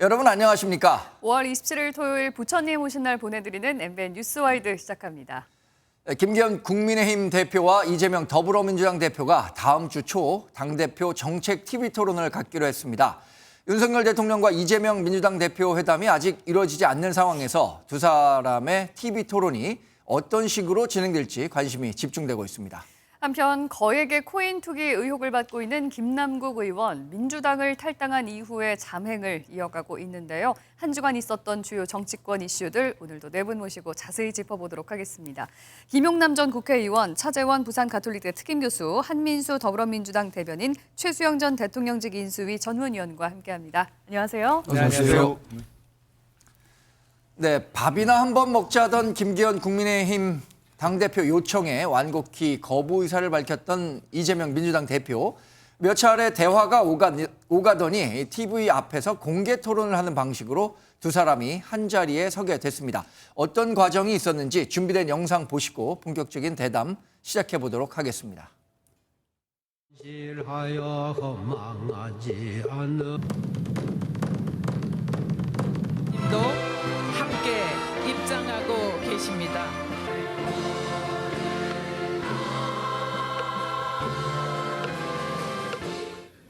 여러분 안녕하십니까? 5월 27일 토요일 부처님 오신 날 보내드리는 MBN 뉴스와이드 시작합니다. 김기현 국민의힘 대표와 이재명 더불어민주당 대표가 다음 주 초 당대표 정책 TV 토론을 갖기로 했습니다. 윤석열 대통령과 이재명 민주당 대표 회담이 아직 이루어지지 않는 상황에서 두 사람의 TV 토론이 어떤 식으로 진행될지 관심이 집중되고 있습니다. 한편 거액의 코인 투기 의혹을 받고 있는 김남국 의원, 민주당을 탈당한 이후에 잠행을 이어가고 있는데요. 한 주간 있었던 주요 정치권 이슈들 오늘도 네 분 모시고 자세히 짚어보도록 하겠습니다. 김용남 전 국회의원, 차재원 부산가톨릭대 특임교수, 한민수 더불어민주당 대변인, 최수영 전 대통령직 인수위 전문위원과 함께합니다. 안녕하세요. 안녕하세요. 네, 밥이나 한번 먹자던 김기현 국민의힘 당대표 요청에 완곡히 거부 의사를 밝혔던 이재명 민주당 대표. 몇 차례 대화가 오가더니 TV 앞에서 공개 토론을 하는 방식으로 두 사람이 한자리에 서게 됐습니다. 어떤 과정이 있었는지 준비된 영상 보시고 본격적인 대담 시작해 보도록 하겠습니다. 님도 함께 입장하고 계십니다.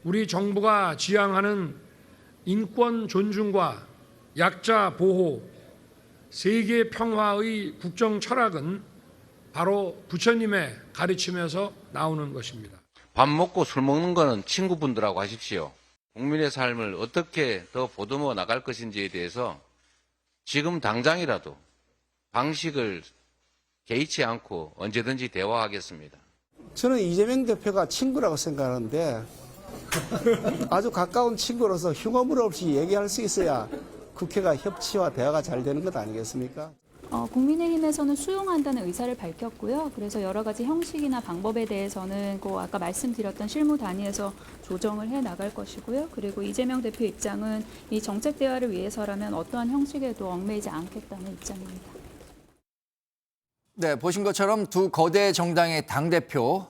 우리 정부가 지향하는 인권 존중과 약자 보호, 세계 평화의 국정 철학은 바로 부처님의 가르침에서 나오는 것입니다. 밥 먹고 술 먹는 거는 친구분들하고 하십시오. 국민의 삶을 어떻게 더 보듬어 나갈 것인지에 대해서 지금 당장이라도 방식을 개의치 않고 언제든지 대화하겠습니다. 저는 이재명 대표가 친구라고 생각하는데 아주 가까운 친구로서 흉어물 없이 얘기할 수 있어야 국회가 협치와 대화가 잘 되는 것 아니겠습니까? 국민의힘에서는 수용한다는 의사를 밝혔고요. 그래서 여러 가지 형식이나 방법에 대해서는 아까 말씀드렸던 실무 단위에서 조정을 해 나갈 것이고요. 그리고 이재명 대표 입장은 이 정책 대화를 위해서라면 어떠한 형식에도 얽매이지 않겠다는 입장입니다. 네, 보신 것처럼 두 거대 정당의 당대표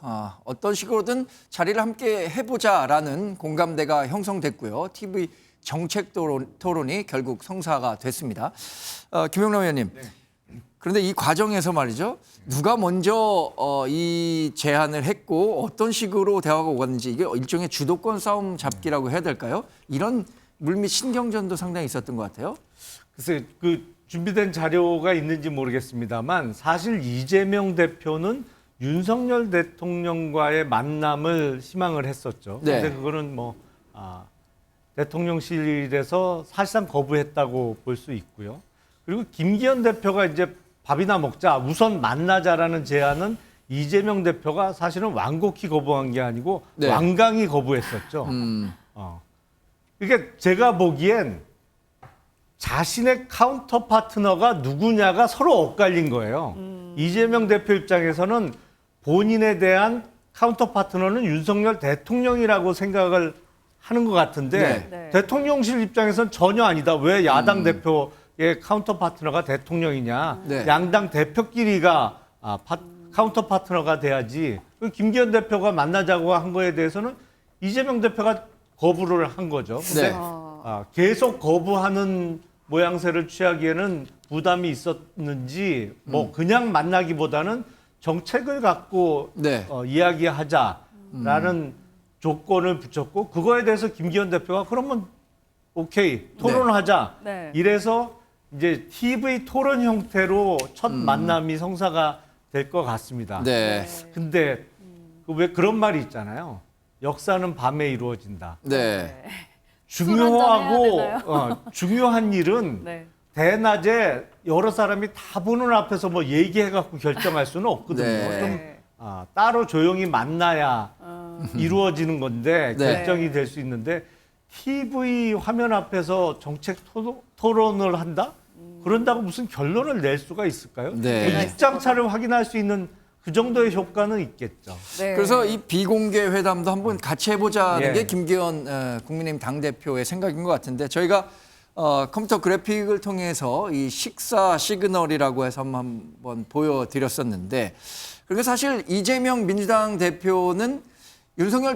어떤 식으로든 자리를 함께 해보자라는 공감대가 형성됐고요. TV 정책 토론이 결국 성사가 됐습니다. 김용남 의원님, 네. 그런데 이 과정에서 말이죠. 누가 먼저 이 제안을 했고 어떤 식으로 대화가 오갔는지 이게 일종의 주도권 싸움 잡기라고 해야 될까요? 이런 물밑 신경전도 상당히 있었던 것 같아요. 글쎄, 준비된 자료가 있는지 모르겠습니다만 사실 이재명 대표는 윤석열 대통령과의 만남을 희망을 했었죠. 네. 근데 그거는 대통령실에서 사실상 거부했다고 볼 수 있고요. 그리고 김기현 대표가 이제 밥이나 먹자, 우선 만나자라는 제안은 이재명 대표가 사실은 완곡히 거부한 게 아니고 네. 완강히 거부했었죠. 그러니까 제가 보기엔 자신의 카운터 파트너가 누구냐가 서로 엇갈린 거예요. 이재명 대표 입장에서는 본인에 대한 카운터 파트너는 윤석열 대통령이라고 생각을 하는 것 같은데 네. 대통령실 입장에서는 전혀 아니다. 왜 야당 대표의 카운터 파트너가 대통령이냐. 네. 양당 대표끼리가 카운터 파트너가 돼야지. 김기현 대표가 만나자고 한 거에 대해서는 이재명 대표가 거부를 한 거죠. 근데 네. 계속 거부하는 모양새를 취하기에는 부담이 있었는지 그냥 만나기보다는 정책을 갖고 네. 이야기하자라는 조건을 붙였고 그거에 대해서 김기현 대표가 그러면 오케이 토론을 하자. 네. 이래서 이제 TV 토론 형태로 첫 만남이 성사가 될 것 같습니다. 네. 근데 왜 그런 말이 있잖아요. 역사는 밤에 이루어진다. 네. 중요하고 중요한 일은 네. 대낮에 여러 사람이 다 보는 앞에서 뭐 얘기해갖고 결정할 수는 없거든요. 네. 좀 따로 조용히 만나야 이루어지는 건데 네. 결정이 될 수 있는데 TV 화면 앞에서 정책 토론을 한다? 그런다고 무슨 결론을 낼 수가 있을까요? 네. 뭐 입장차를 확인할 수 있는 그 정도의 효과는 있겠죠. 네. 그래서 이 비공개 회담도 한번 같이 해보자는 예. 게 김기현 국민의힘 당대표의 생각인 것 같은데 저희가 컴퓨터 그래픽을 통해서 이 식사 시그널이라고 해서 한번 보여드렸었는데 그리고 사실 이재명 민주당 대표는 윤석열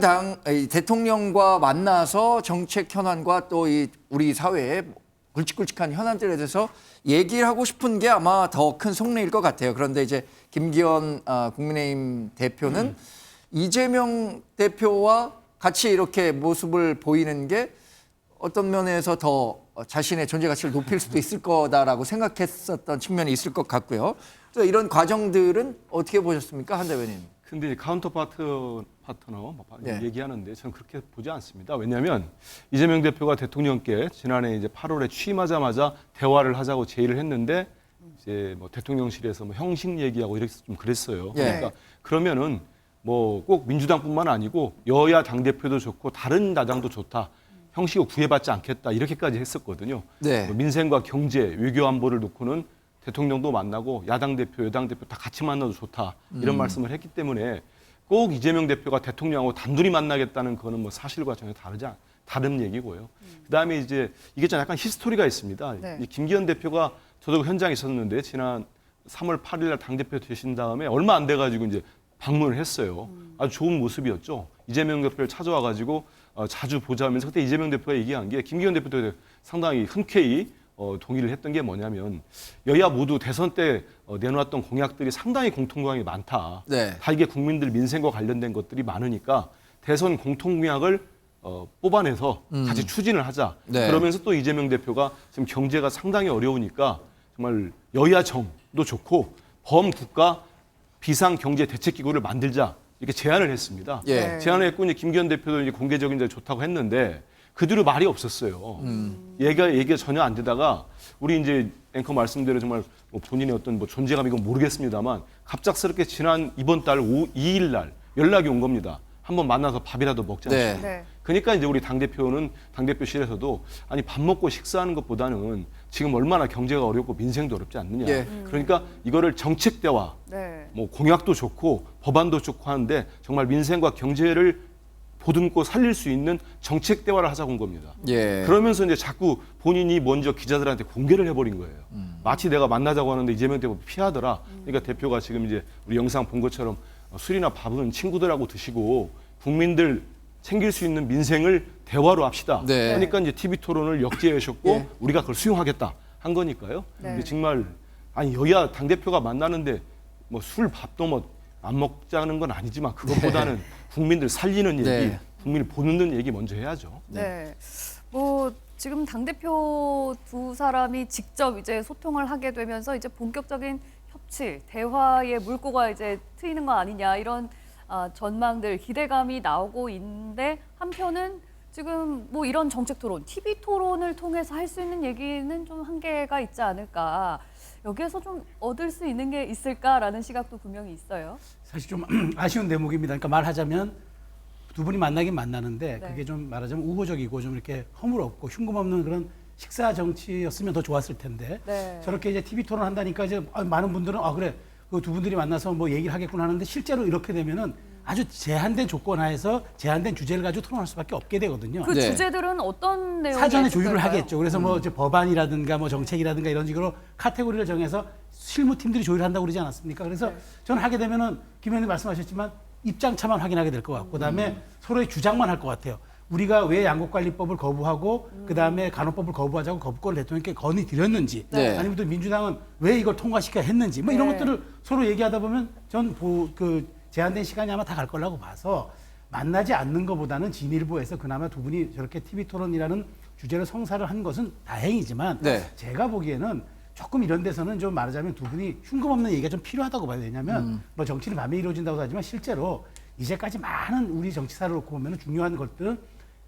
대통령과 만나서 정책 현안과 또 이 우리 사회의 굵직굵직한 현안들에 대해서 얘기를 하고 싶은 게 아마 더 큰 속내일 것 같아요. 그런데 이제 김기현 국민의힘 대표는 이재명 대표와 같이 이렇게 모습을 보이는 게 어떤 면에서 더 자신의 존재 가치를 높일 수도 있을 거다라고 생각했었던 측면이 있을 것 같고요. 또 이런 과정들은 어떻게 보셨습니까, 한 대변인? 근데 카운터 파트너 네. 얘기하는데 저는 그렇게 보지 않습니다. 왜냐하면 이재명 대표가 대통령께 지난해 이제 8월에 취임하자마자 대화를 하자고 제의를 했는데 이제 뭐 대통령실에서 뭐 형식 얘기하고 이렇게 좀 그랬어요. 예. 그러니까 그러면은 뭐 꼭 민주당뿐만 아니고 여야 당 대표도 좋고 다른 야당도 좋다. 형식을 구애받지 않겠다 이렇게까지 했었거든요. 네. 뭐 민생과 경제, 외교 안보를 놓고는 대통령도 만나고 야당 대표, 여당 대표 다 같이 만나도 좋다 이런 말씀을 했기 때문에 꼭 이재명 대표가 대통령하고 단둘이 만나겠다는 그거는 뭐 사실과 전혀 다른 얘기고요. 그다음에 이제 이게 좀 약간 히스토리가 있습니다. 네. 이 김기현 대표가 저도 현장에 있었는데 지난 3월 8일 날 당대표 되신 다음에 얼마 안 돼가지고 이제 방문을 했어요. 아주 좋은 모습이었죠. 이재명 대표를 찾아와가지고 자주 보자면서 그때 이재명 대표가 얘기한 게 김기현 대표도 상당히 흔쾌히 동의를 했던 게 뭐냐면 여야 모두 대선 때 내놓았던 공약들이 상당히 공통점이 많다. 네. 다 이게 국민들 민생과 관련된 것들이 많으니까 대선 공통공약을 뽑아내서 같이 추진을 하자. 네. 그러면서 또 이재명 대표가 지금 경제가 상당히 어려우니까 정말 여야 정도 좋고 범국가 비상경제대책기구를 만들자 이렇게 제안을 했습니다. 예. 제안을 했고 이제 김기현 대표도 이제 공개적인 데 좋다고 했는데 그 뒤로 말이 없었어요. 얘기가 전혀 안 되다가 우리 이제 앵커 말씀대로 정말 뭐 본인의 어떤 뭐 존재감 이건 모르겠습니다만 갑작스럽게 지난 이번 달 2일 날 연락이 온 겁니다. 한번 만나서 밥이라도 먹자. 네. 네. 그러니까 이제 우리 당대표실에서도 아니 밥 먹고 식사하는 것보다는 지금 얼마나 경제가 어렵고 민생도 어렵지 않느냐. 예. 그러니까 이거를 정책 대화, 네. 뭐 공약도 좋고 법안도 좋고 하는데 정말 민생과 경제를 보듬고 살릴 수 있는 정책 대화를 하자고 온 겁니다. 예. 그러면서 이제 자꾸 본인이 먼저 기자들한테 공개를 해버린 거예요. 마치 내가 만나자고 하는데 이재명 대표 피하더라. 그러니까 대표가 지금 이제 우리 영상 본 것처럼 술이나 밥은 친구들하고 드시고 국민들 챙길 수 있는 민생을 대화로 합시다. 네. 그러니까 이제 TV 토론을 역제하셨고 예. 우리가 그걸 수용하겠다 한 거니까요. 네. 근데 정말 아니 여야 당 대표가 만나는데 뭐 술 밥도 뭐 안 먹자는 건 아니지만 그것보다는 국민들 살리는 얘기, 네. 국민을 보는 얘기 먼저 해야죠. 네. 뭐 지금 당대표 두 사람이 직접 이제 소통을 하게 되면서 이제 본격적인 협치, 대화의 물꼬가 이제 트이는 거 아니냐 이런 전망들, 기대감이 나오고 있는데 한편은 지금 뭐 이런 정책 토론, TV 토론을 통해서 할 수 있는 얘기는 좀 한계가 있지 않을까. 여기에서 좀 얻을 수 있는 게 있을까라는 시각도 분명히 있어요. 사실 좀 아쉬운 대목입니다. 그러니까 말하자면 두 분이 만나긴 만나는데 네. 그게 좀 말하자면 우호적이고 좀 이렇게 허물없고 흉금 없는 그런 식사 정치였으면 더 좋았을 텐데 네. 저렇게 이제 TV 토론 한다니까 이제 많은 분들은 그래 그 두 분들이 만나서 뭐 얘기를 하겠구나 하는데 실제로 이렇게 되면은 아주 제한된 조건 하에서 제한된 주제를 가지고 토론할 수밖에 없게 되거든요. 그 네. 주제들은 어떤 내용이 사전에 있을까요? 조율을 하겠죠. 그래서 뭐 이제 법안이라든가 뭐 정책이라든가 이런 식으로 카테고리를 정해서 실무팀들이 조율한다고 그러지 않았습니까? 그래서 저는 하게 되면은 김 의원님 말씀하셨지만 입장차만 확인하게 될 것 같고 그다음에 서로의 주장만 할 것 같아요. 우리가 왜 양곡관리법을 거부하고 그다음에 간호법을 거부하자고 거부권을 대통령께 건의드렸는지 네. 아니면 또 민주당은 왜 이걸 통과시켜야 했는지 뭐 이런 네. 것들을 서로 얘기하다 보면 전 그 제한된 시간이 아마 다 갈 거라고 봐서 만나지 않는 것보다는 진일보에서 그나마 두 분이 저렇게 TV 토론이라는 주제를 성사를 한 것은 다행이지만 네. 제가 보기에는 조금 이런 데서는 좀 말하자면 두 분이 흉금 없는 얘기가 좀 필요하다고 봐요. 왜냐하면 뭐 정치는 밤에 이루어진다고 하지만 실제로 이제까지 많은 우리 정치사를 놓고 보면 중요한 것들은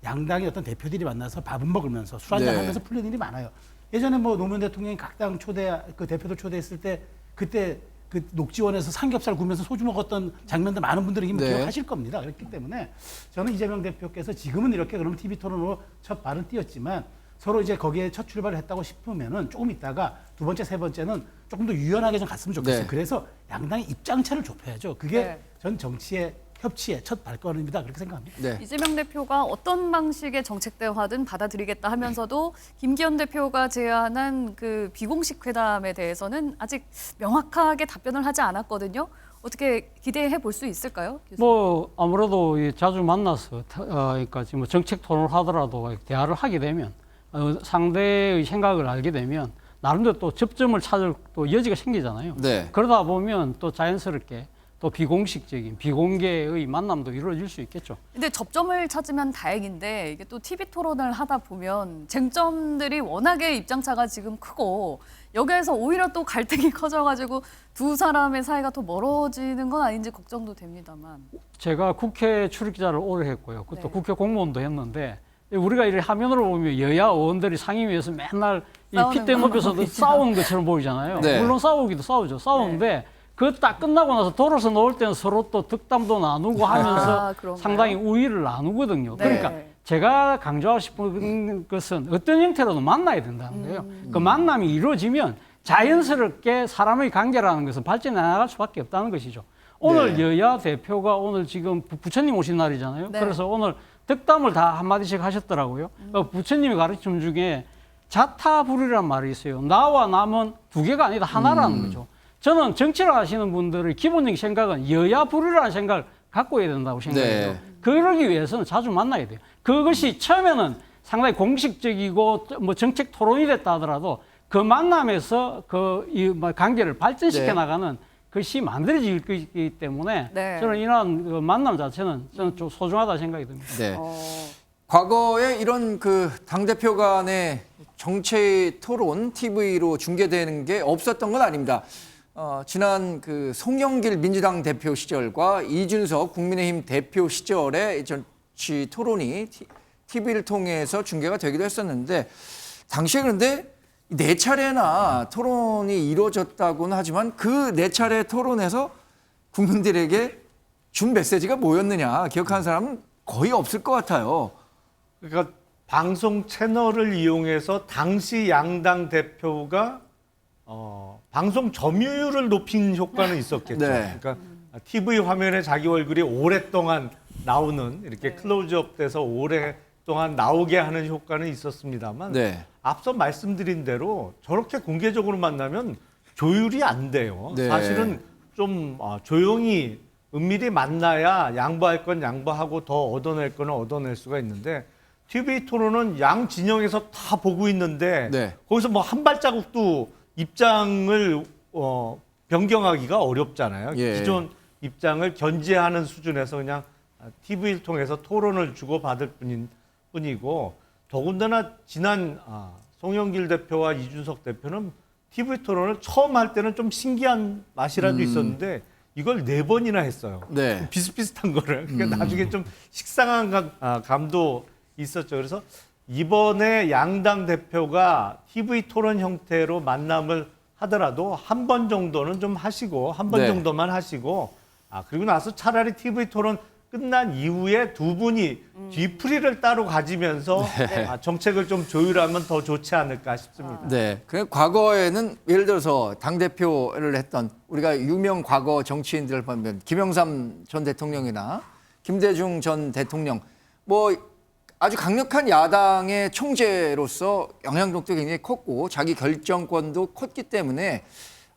양당의 어떤 대표들이 만나서 밥은 먹으면서 술 한잔 네. 하면서 풀린 일이 많아요. 예전에 뭐 노무현 대통령이 각 당 그 대표들 초대했을 때 그때 그 녹지원에서 삼겹살 구우면서 소주 먹었던 장면들 많은 분들이 네. 기억하실 겁니다. 그렇기 때문에 저는 이재명 대표께서 지금은 이렇게 그러면 TV 토론으로 첫 발을 띄었지만 서로 이제 거기에 첫 출발을 했다고 싶으면은 조금 있다가 두 번째, 세 번째는 조금 더 유연하게 좀 갔으면 좋겠어요. 네. 그래서 양당의 입장차를 좁혀야죠. 그게 네. 전 정치의 협치의 첫 발걸음이다 그렇게 생각합니다. 네. 이재명 대표가 어떤 방식의 정책 대화든 받아들이겠다 하면서도 김기현 대표가 제안한 그 비공식 회담에 대해서는 아직 명확하게 답변을 하지 않았거든요. 어떻게 기대해 볼 수 있을까요? 교수님? 뭐 아무래도 자주 만나서 그러니까 지금 정책 토론을 하더라도 대화를 하게 되면 상대의 생각을 알게 되면 나름대로 또 접점을 찾을 또 여지가 생기잖아요. 네. 그러다 보면 또 자연스럽게 또 비공식적인 비공개의 만남도 이루어질 수 있겠죠. 근데 접점을 찾으면 다행인데 이게 또 TV 토론을 하다 보면 쟁점들이 워낙에 입장차가 지금 크고 여기에서 오히려 또 갈등이 커져가지고 두 사람의 사이가 더 멀어지는 건 아닌지 걱정도 됩니다만. 제가 국회 출입기자를 오래 했고요. 그것도 네. 국회 공무원도 했는데 우리가 이 화면으로 보면 여야 의원들이 상임위에서 맨날 이 싸우는 핏대 거 높여서 보이죠. 싸우는 것처럼 보이잖아요. 네. 물론 싸우기도 싸우죠. 싸우는데 그거 딱 끝나고 나서 돌아서 놓을 때는 서로 또 득담도 나누고 하면서 그런가요? 상당히 우위를 나누거든요. 네. 그러니까 제가 강조하고 싶은 것은 어떤 형태로도 만나야 된다는 거예요. 그 만남이 이루어지면 자연스럽게 사람의 관계라는 것은 발전해 나갈 수밖에 없다는 것이죠. 오늘 네. 여야 대표가 오늘 지금 부처님 오신 날이잖아요. 네. 그래서 오늘 덕담을 다 한마디씩 하셨더라고요. 부처님이 가르침 중에 자타불이란 말이 있어요. 나와 남은 두 개가 아니다 하나라는 거죠. 저는 정치를 하시는 분들의 기본적인 생각은 여야불이라는 생각을 갖고 해야 된다고 생각해요. 네. 그러기 위해서는 자주 만나야 돼요. 그것이 처음에는 상당히 공식적이고 뭐 정책 토론이 됐다 하더라도 그 만남에서 이 관계를 발전시켜 네. 나가는 것이 만들어질 것이기 때문에 네. 저는 이러한 그 만남 자체는 저는 좀 소중하다 생각이 듭니다. 네. 어, 과거에 이런 그 당대표 간의 정치 토론 TV로 중계되는 게 없었던 건 아닙니다. 지난 그 송영길 민주당 대표 시절과 이준석 국민의힘 대표 시절에 정치 토론이 TV를 통해서 중계가 되기도 했었는데 당시에 그런데 네 차례나 토론이 이루어졌다고는 하지만 그 네 차례 토론에서 국민들에게 준 메시지가 뭐였느냐 기억하는 사람은 거의 없을 것 같아요. 그러니까 방송 채널을 이용해서 당시 양당 대표가 방송 점유율을 높인 효과는 있었겠죠. 네. 그러니까 TV 화면에 자기 얼굴이 오랫동안 나오는 이렇게 클로즈업 돼서 오랫동안 나오게 하는 효과는 있었습니다만 네. 앞서 말씀드린 대로 저렇게 공개적으로 만나면 조율이 안 돼요. 네. 사실은 좀 조용히 은밀히 만나야 양보할 건 양보하고 더 얻어낼 거는 얻어낼 수가 있는데 TV 토론은 양 진영에서 다 보고 있는데 네. 거기서 뭐 한 발자국도 입장을 변경하기가 어렵잖아요. 예. 기존 입장을 견제하는 수준에서 그냥 TV를 통해서 토론을 주고받을 뿐이고 더군다나 지난 송영길 대표와 이준석 대표는 TV 토론을 처음 할 때는 좀 신기한 맛이라도 있었는데 이걸 4번이나 했어요. 네. 비슷비슷한 거를. 그러니까 나중에 좀 식상한 감도 있었죠. 그래서 이번에 양당 대표가 TV 토론 형태로 만남을 하더라도 한 번 정도는 좀 하시고 한 번 네. 정도만 하시고 그리고 나서 차라리 TV 토론 끝난 이후에 두 분이 뒤풀이를 따로 가지면서 정책을 좀 조율하면 더 좋지 않을까 싶습니다. 네. 그 과거에는 예를 들어서 당대표를 했던 우리가 유명 과거 정치인들을 보면 김영삼 전 대통령이나 김대중 전 대통령 뭐 아주 강력한 야당의 총재로서 영향력도 굉장히 컸고 자기 결정권도 컸기 때문에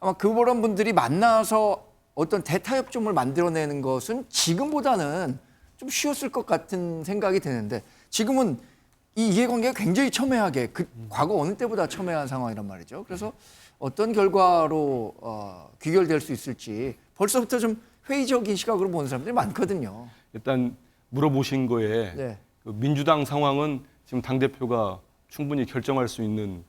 아마 그런 분들이 만나서 어떤 대타협점을 만들어내는 것은 지금보다는 좀 쉬웠을 것 같은 생각이 드는데 지금은 이 이해관계가 굉장히 첨예하게 과거 어느 때보다 첨예한 상황이란 말이죠. 그래서 어떤 결과로 귀결될 수 있을지 벌써부터 좀 회의적인 시각으로 보는 사람들이 많거든요. 일단 물어보신 거에 네. 그 민주당 상황은 지금 당대표가 충분히 결정할 수 있는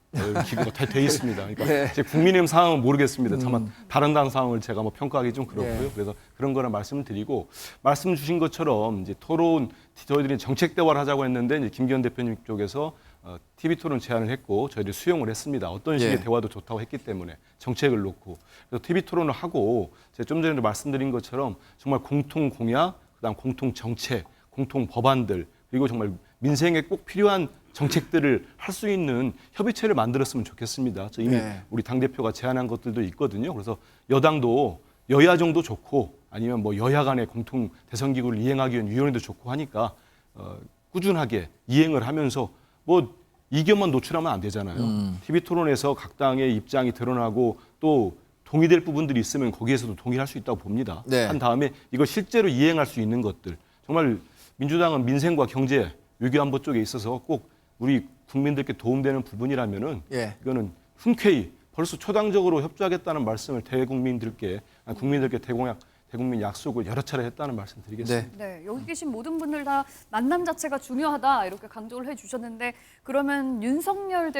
기구가 다 돼 있습니다. 그러니까 네. 제 국민의힘 상황은 모르겠습니다. 다만 다른 당 상황을 제가 뭐 평가하기 좀 그렇고요. 네. 그래서 그런 거는 말씀을 드리고 말씀 주신 것처럼 이제 토론 저희들이 정책 대화를 하자고 했는데 이제 김기현 대표님 쪽에서 TV 토론 제안을 했고 저희들이 수용을 했습니다. 어떤 식의 네. 대화도 좋다고 했기 때문에 정책을 놓고 그래서 TV 토론을 하고 제가 좀 전에도 말씀드린 것처럼 정말 공통 공약, 그다음 공통 정책, 공통 법안들 그리고 정말 민생에 꼭 필요한 정책들을 할 수 있는 협의체를 만들었으면 좋겠습니다. 저 이미 네. 우리 당대표가 제안한 것들도 있거든요. 그래서 여당도 여야 정도 좋고 아니면 뭐 여야 간의 공통 대선기구를 이행하기 위한 위원회도 좋고 하니까 꾸준하게 이행을 하면서 뭐 이견만 노출하면 안 되잖아요. TV 토론에서 각 당의 입장이 드러나고 또 동의될 부분들이 있으면 거기에서도 동의할 수 있다고 봅니다. 네. 한 다음에 이거 실제로 이행할 수 있는 것들 정말 민주당은 민생과 경제, 외교안보 쪽에 있어서 꼭 우리 국민들께 도움되는 부분이라면은 예. 이거는 흔쾌히 벌써 초당적으로 협조하겠다는 말씀을 국민들께 대국민 약속을 여러 차례 했다는 말씀 드리겠습니다. 네. 네, 여기 계신 모든 분들 다 만남 자체가 중요하다 이렇게 강조를 해주셨는데 그러면 윤석열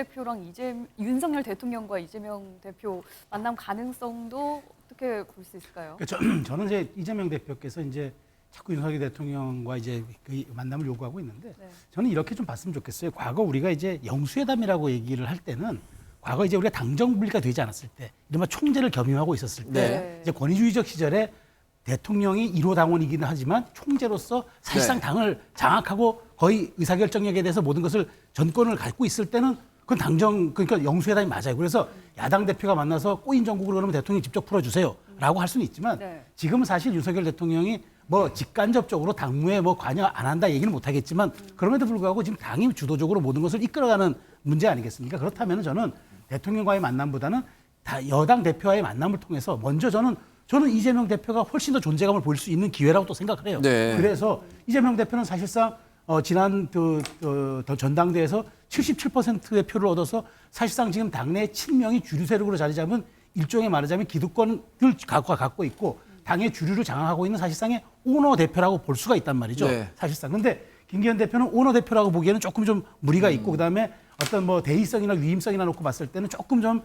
대통령과 이재명 대표 만남 가능성도 어떻게 볼 수 있을까요? 저는 이제 이재명 대표께서 이제 자꾸 윤석열 대통령과 이제 그 만남을 요구하고 있는데 네. 저는 이렇게 좀 봤으면 좋겠어요. 과거 우리가 이제 영수회담이라고 얘기를 할 때는 과거 이제 우리가 당정 분리가 되지 않았을 때, 이른바 총재를 겸임하고 있었을 때, 네. 이제 권위주의적 시절에 대통령이 1호 당원이기는 하지만 총재로서 사실상 네. 당을 장악하고 거의 의사결정력에 대해서 모든 것을 전권을 갖고 있을 때는 그건 그러니까 영수회담이 맞아요. 그래서 야당 대표가 만나서 꼬인 정국으로 그러면 대통령이 직접 풀어주세요라고 할 수는 있지만 네. 지금은 사실 윤석열 대통령이 뭐 직간접적으로 당무에 뭐 관여 안 한다 얘기는 못 하겠지만 그럼에도 불구하고 지금 당이 주도적으로 모든 것을 이끌어가는 문제 아니겠습니까? 그렇다면 저는 대통령과의 만남보다는 다 여당 대표와의 만남을 통해서 먼저 저는 이재명 대표가 훨씬 더 존재감을 보일 수 있는 기회라고 또 생각을 해요. 네. 그래서 이재명 대표는 사실상 지난 전당대회에서 77%의 표를 얻어서 사실상 지금 당내 7명이 주류 세력으로 자리 잡은 일종의 말하자면 기득권을 갖고 있고 당의 주류를 장악하고 있는 사실상의 오너 대표라고 볼 수가 있단 말이죠. 네. 사실상. 근데 김기현 대표는 오너 대표라고 보기에는 조금 좀 무리가 있고 그다음에 어떤 뭐 대의성이나 위임성이나 놓고 봤을 때는 조금 좀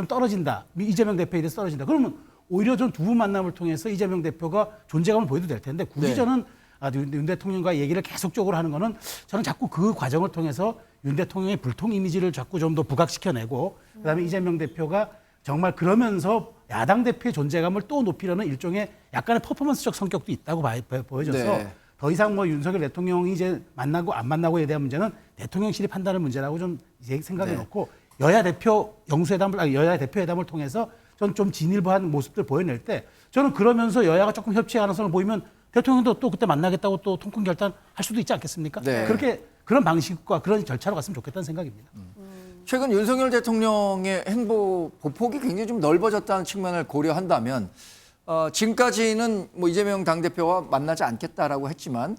떨어진다. 이재명 대표에 대해서 떨어진다. 그러면 오히려 전 두 분 만남을 통해서 이재명 대표가 존재감을 보여도 될 텐데 굳이 네. 저는 윤 대통령과 얘기를 계속적으로 하는 거는 저는 자꾸 그 과정을 통해서 윤 대통령의 불통 이미지를 자꾸 좀 더 부각시켜내고 그다음에 이재명 대표가 정말 그러면서 야당 대표의 존재감을 또 높이려는 일종의 약간의 퍼포먼스적 성격도 있다고 보여져서 네. 더 이상 뭐 윤석열 대통령이 이제 만나고 안 만나고에 대한 문제는 대통령실이 판단할 문제라고 좀 이제 생각해 네. 놓고 여야 대표 회담을 통해서 저는 좀 진일보한 모습들 보여낼 때 저는 그러면서 여야가 조금 협치의 가능성을 보이면 대통령도 또 그때 만나겠다고 또 통큰 결단할 수도 있지 않겠습니까? 네. 그런 방식과 그런 절차로 갔으면 좋겠다는 생각입니다. 최근 윤석열 대통령의 행보 보폭이 굉장히 좀 넓어졌다는 측면을 고려한다면 지금까지는 뭐 이재명 당대표와 만나지 않겠다라고 했지만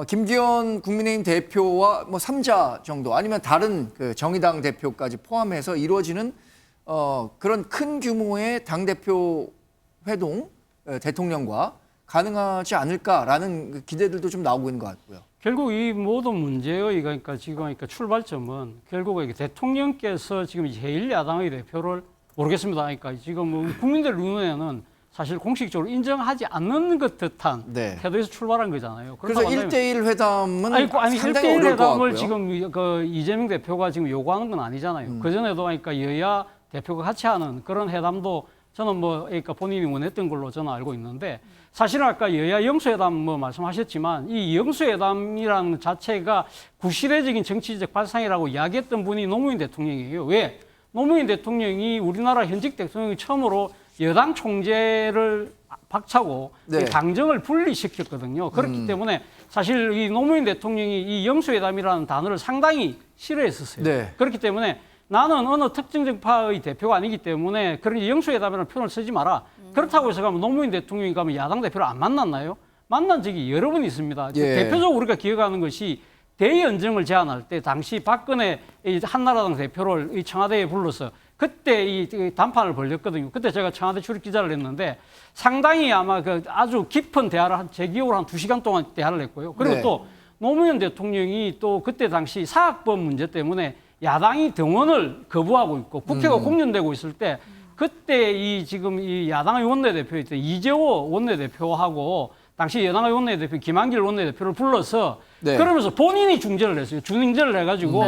김기현 국민의힘 대표와 뭐 3자 정도 아니면 다른 그 정의당 대표까지 포함해서 이루어지는 그런 큰 규모의 당대표 회동 대통령과 가능하지 않을까라는 그 기대들도 좀 나오고 있는 것 같고요. 결국 이 모든 문제의 그러니까 지금 출발점은 결국 이게 대통령께서 지금 제1야당의 대표를 모르겠습니다. 그러니까 지금 뭐 국민들 눈에는 사실 공식적으로 인정하지 않는 것 듯한 네. 태도에서 출발한 거잖아요. 그래서 그렇다고 1대1 회담은 아니 상당히 1대1 어려울 것 같고요. 회담을 지금 그 이재명 대표가 지금 요구하는 건 아니잖아요. 그전에도 그러니까 여야 대표가 같이 하는 그런 회담도 저는 뭐 그러니까 본인이 원했던 걸로 저는 알고 있는데 사실은 아까 여야 영수회담 뭐 말씀하셨지만 이 영수회담이라는 자체가 구시대적인 정치적 발상이라고 이야기했던 분이 노무현 대통령이에요. 왜? 노무현 대통령이 우리나라 현직 대통령이 처음으로 여당 총재를 박차고 네. 당정을 분리시켰거든요. 그렇기 때문에 사실 이 노무현 대통령이 이 영수회담이라는 단어를 상당히 싫어했었어요. 네. 그렇기 때문에 나는 어느 특정적 파의 대표가 아니기 때문에 그런 영수회담이라는 표현을 쓰지 마라. 그렇다고 해서 가면 노무현 대통령이 가면 야당 대표를 안 만났나요? 만난 적이 여러 번 있습니다. 예. 대표적으로 우리가 기억하는 것이 대연정을 제안할 때 당시 박근혜 한나라당 대표를 이 청와대에 불러서 그때 이 담판을 벌였거든요. 그때 제가 청와대 출입 기자를 했는데 상당히 아마 그 아주 깊은 대화를 제 기억으로 한 2시간 동안 대화를 했고요. 그리고 네. 또 노무현 대통령이 또 그때 당시 사학법 문제 때문에 야당이 등원을 거부하고 있고 국회가 공전되고 있을 때 그때 이 지금 이 야당의 원내대표였던 이재호 원내대표하고 당시 여당의 원내대표 김한길 원내대표를 불러서 네. 그러면서 본인이 중재를 했어요. 중재를 해가지고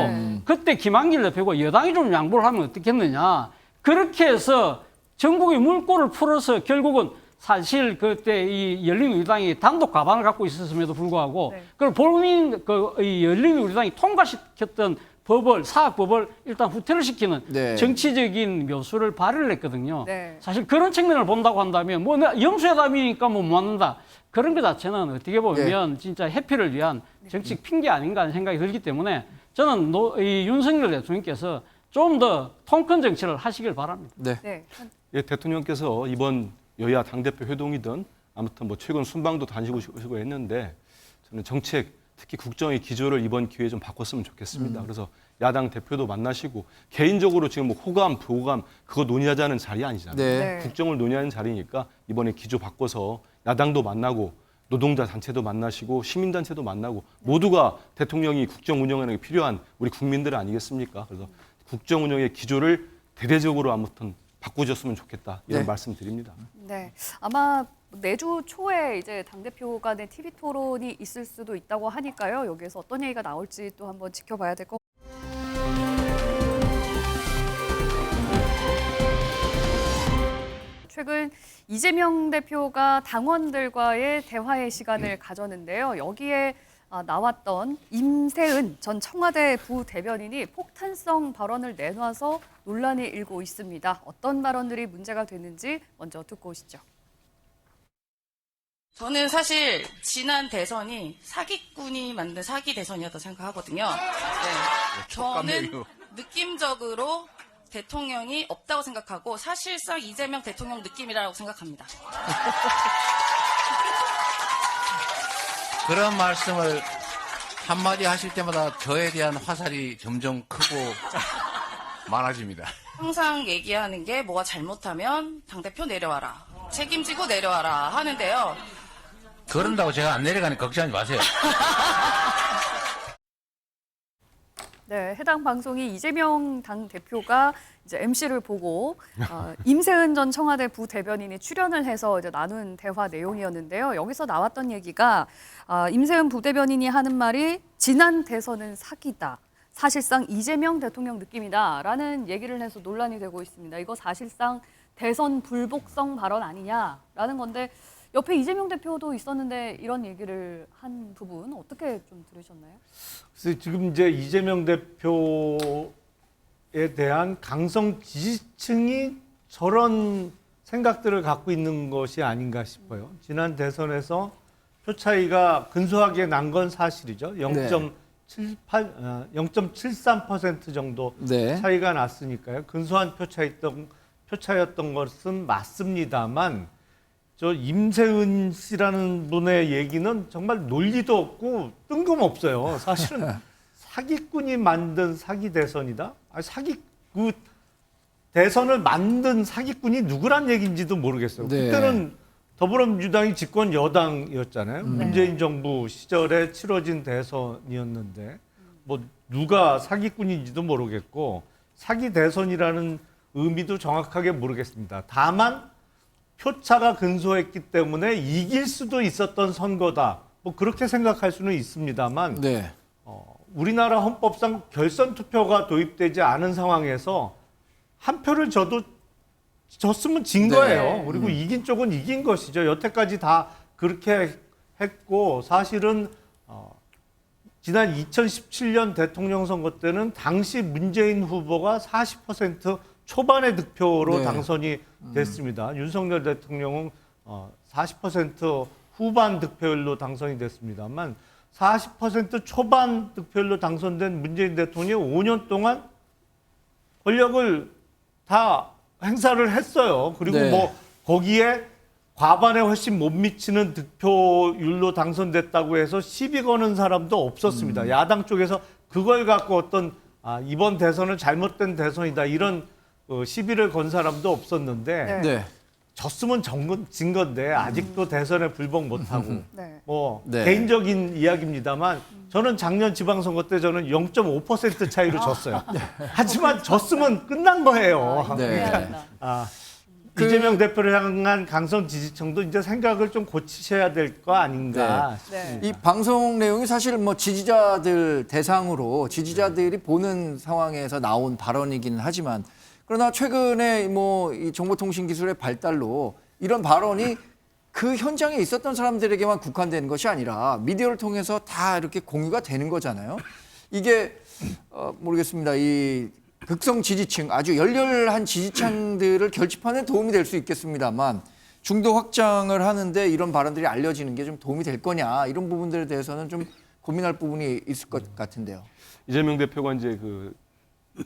그때 김한길 대표가 여당이 좀 양보를 하면 어떻겠느냐. 그렇게 해서 전국의 물꼬를 풀어서 결국은 사실 그때 이 열린우리당이 단독 과반을 갖고 있었음에도 불구하고 네. 그걸 본인 이 열린우리당이 통과시켰던 법을 사학법을 일단 후퇴를 시키는 네. 정치적인 묘수를 발휘를 했거든요. 네. 사실 그런 측면을 본다고 한다면 뭐 영수회담이니까 뭐 만난다. 그런 것 자체는 어떻게 보면 진짜 해피를 위한 정치적 핑계 아닌가 하는 생각이 들기 때문에 저는 이 윤석열 대통령께서 좀 더 통큰 정치를 하시길 바랍니다. 네. 네. 예, 대통령께서 이번 여야 당대표 회동이든 아무튼 뭐 최근 순방도 다니시고 했는데 저는 정책, 특히 국정의 기조를 이번 기회에 좀 바꿨으면 좋겠습니다. 그래서 야당 대표도 만나시고 개인적으로 지금 뭐 호감, 부호감 그거 논의하자는 자리 아니잖아요. 네. 국정을 논의하는 자리니까 이번에 기조 바꿔서 야당도 만나고 노동자 단체도 만나시고 시민단체도 만나고 모두가 대통령이 국정 운영하는 게 필요한 우리 국민들 아니겠습니까? 그래서 국정 운영의 기조를 대대적으로 아무튼 바꾸셨으면 좋겠다 이런 네. 말씀 드립니다. 네, 아마 내주 초에 이제 당대표 간의 TV 토론이 있을 수도 있다고 하니까요. 여기에서 어떤 얘기가 나올지 또 한번 지켜봐야 될 것 같아요. 최근 이재명 대표가 당원들과의 대화의 시간을 가졌는데요. 여기에 나왔던 임세은 전 청와대 부대변인이 폭탄성 발언을 내놔서 논란이 일고 있습니다. 어떤 발언들이 문제가 되는지 먼저 듣고 오시죠. 저는 사실 지난 대선이 사기꾼이 만든 사기 대선이었다고 생각하거든요. 네. 저는 느낌적으로 대통령이 없다고 생각하고 사실상 이재명 대통령 느낌이라고 생각합니다. 그런 말씀을 한마디 하실 때마다 저에 대한 화살이 점점 크고 많아집니다. 항상 얘기하는 게 뭐가 잘못하면 당대표 내려와라. 책임지고 내려와라 하는데요. 그런다고 제가 안 내려가니 걱정하지 마세요. 네, 해당 방송이 이재명 당대표가 이제 MC를 보고 임세은 전 청와대 부대변인이 출연을 해서 이제 나눈 대화 내용이었는데요. 여기서 나왔던 얘기가 임세은 부대변인이 하는 말이 지난 대선은 사기다. 사실상 이재명 대통령 느낌이다라는 얘기를 해서 논란이 되고 있습니다. 이거 사실상 대선 불복성 발언 아니냐라는 건데 옆에 이재명 대표도 있었는데 이런 얘기를 한 부분 어떻게 좀 들으셨나요? 그래서 지금 이제 이재명 대표에 대한 강성 지지층이 저런 생각들을 갖고 있는 것이 아닌가 싶어요. 지난 대선에서 표 차이가 근소하게 난 건 사실이죠. 0.73% 정도 네. 차이가 났으니까요. 근소한 표 차이였던 것은 맞습니다만 저 임세은 씨라는 분의 얘기는 정말 논리도 없고 뜬금없어요. 사실은 사기꾼이 만든 사기 대선이다. 그 대선을 만든 사기꾼이 누구란 얘기인지도 모르겠어요. 네. 그때는 더불어민주당이 집권 여당이었잖아요. 문재인 정부 시절에 치러진 대선이었는데 뭐 누가 사기꾼인지도 모르겠고 사기 대선이라는 의미도 정확하게 모르겠습니다. 다만 표차가 근소했기 때문에 이길 수도 있었던 선거다. 뭐 그렇게 생각할 수는 있습니다만 네. 우리나라 헌법상 결선 투표가 도입되지 않은 상황에서 한 표를 졌으면 진 네. 거예요. 그리고 이긴 쪽은 이긴 것이죠. 여태까지 다 그렇게 했고 사실은 지난 2017년 대통령 선거 때는 당시 문재인 후보가 40% 초반의 득표로 네. 당선이 됐습니다. 윤석열 대통령은 40% 후반 득표율로 당선이 됐습니다만 40% 초반 득표율로 당선된 문재인 대통령이 5년 동안 권력을 다 행사를 했어요. 그리고 네. 뭐 거기에 과반에 훨씬 못 미치는 득표율로 당선됐다고 해서 시비 거는 사람도 없었습니다. 야당 쪽에서 그걸 갖고 어떤 이번 대선은 잘못된 대선이다 이런 시비를 건 사람도 없었는데 네. 졌으면 진 건데 아직도 대선에 불복 못하고 네. 뭐 네. 개인적인 이야기입니다만 저는 작년 지방선거 때 저는 0.5% 차이로 졌어요. 하지만 졌으면 끝난 거예요. 네. 이재명 대표를 향한 강성 지지층도 이제 생각을 좀 고치셔야 될 거 아닌가 네. 싶습니다. 이 방송 내용이 사실 뭐 지지자들 대상으로 지지자들이 보는 상황에서 나온 발언이기는 하지만 그러나 최근에 뭐 이 정보통신 기술의 발달로 이런 발언이 그 현장에 있었던 사람들에게만 국한되는 것이 아니라 미디어를 통해서 다 이렇게 공유가 되는 거잖아요. 이게 모르겠습니다. 이 극성 지지층, 아주 열렬한 지지층들을 결집하는 데 도움이 될 수 있겠습니다만 중도 확장을 하는데 이런 발언들이 알려지는 게 좀 도움이 될 거냐 이런 부분들에 대해서는 좀 고민할 부분이 있을 것 같은데요. 이재명 대표가 이제 그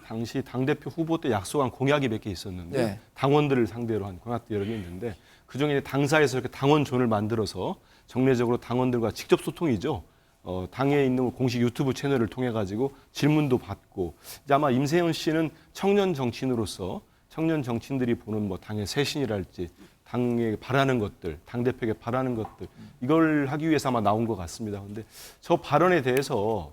당시 당대표 후보 때 약속한 공약이 몇 개 있었는데 네. 당원들을 상대로 한 공약도 여러 개 있는데 그중에 당사에서 이렇게 당원존을 만들어서 정례적으로 당원들과 직접 소통이죠. 당에 있는 공식 유튜브 채널을 통해 가지고 질문도 받고 이제 아마 임세현 씨는 청년 정치인으로서 청년 정치인들이 보는 뭐 당의 쇄신이랄지 당에 바라는 것들, 당 대표에게 바라는 것들 이걸 하기 위해서 아마 나온 것 같습니다. 그런데 저 발언에 대해서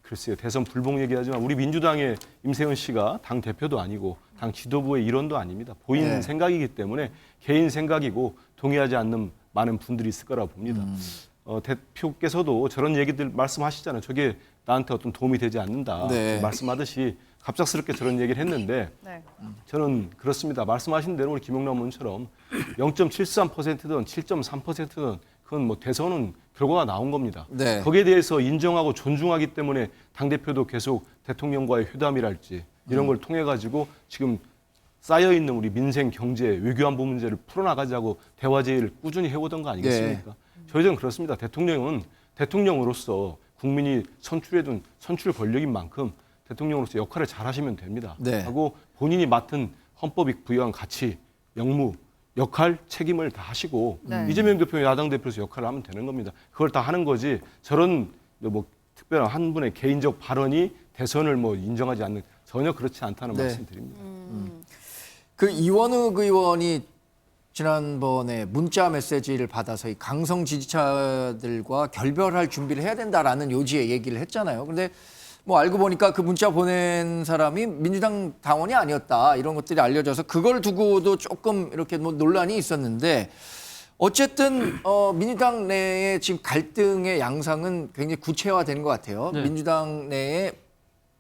글쎄요 대선 불복 얘기하지만 우리 민주당의 임세현 씨가 당 대표도 아니고 당 지도부의 일원도 아닙니다. 본인 네. 생각이기 때문에 개인 생각이고 동의하지 않는 많은 분들이 있을 거라고 봅니다. 대표께서도 저런 얘기들 말씀하시잖아요. 저게 나한테 어떤 도움이 되지 않는다. 네. 말씀하듯이 갑작스럽게 저런 얘기를 했는데 네. 저는 그렇습니다. 말씀하신 대로 우리 김용남 의원처럼 0.73%든 7.3%든 그건 뭐 대선은 결과가 나온 겁니다. 네. 거기에 대해서 인정하고 존중하기 때문에 당대표도 계속 대통령과의 회담이랄지 이런 걸 통해 가지고 지금 쌓여있는 우리 민생, 경제, 외교안보 문제를 풀어나가자고 대화제의를 꾸준히 해오던 거 아니겠습니까? 저희들은 그렇습니다. 대통령은 대통령으로서 국민이 선출해둔 선출 권력인 만큼 대통령으로서 역할을 잘하시면 됩니다. 네. 하고 본인이 맡은 헌법이 부여한 가치, 역무, 역할, 책임을 다 하시고 네. 이재명 대표 야당 대표로서 역할을 하면 되는 겁니다. 그걸 다 하는 거지 저런 뭐 특별한 한 분의 개인적 발언이 대선을 뭐 인정하지 않는 전혀 그렇지 않다는 네. 말씀드립니다. 그 이원욱 의원이 지난번에 문자 메시지를 받아서 이 강성 지지자들과 결별할 준비를 해야 된다라는 요지의 얘기를 했잖아요. 근데 뭐 알고 보니까 그 문자 보낸 사람이 민주당 당원이 아니었다 이런 것들이 알려져서 그걸 두고도 조금 이렇게 뭐 논란이 있었는데 어쨌든 민주당 내에 지금 갈등의 양상은 굉장히 구체화된 것 같아요. 네. 민주당 내에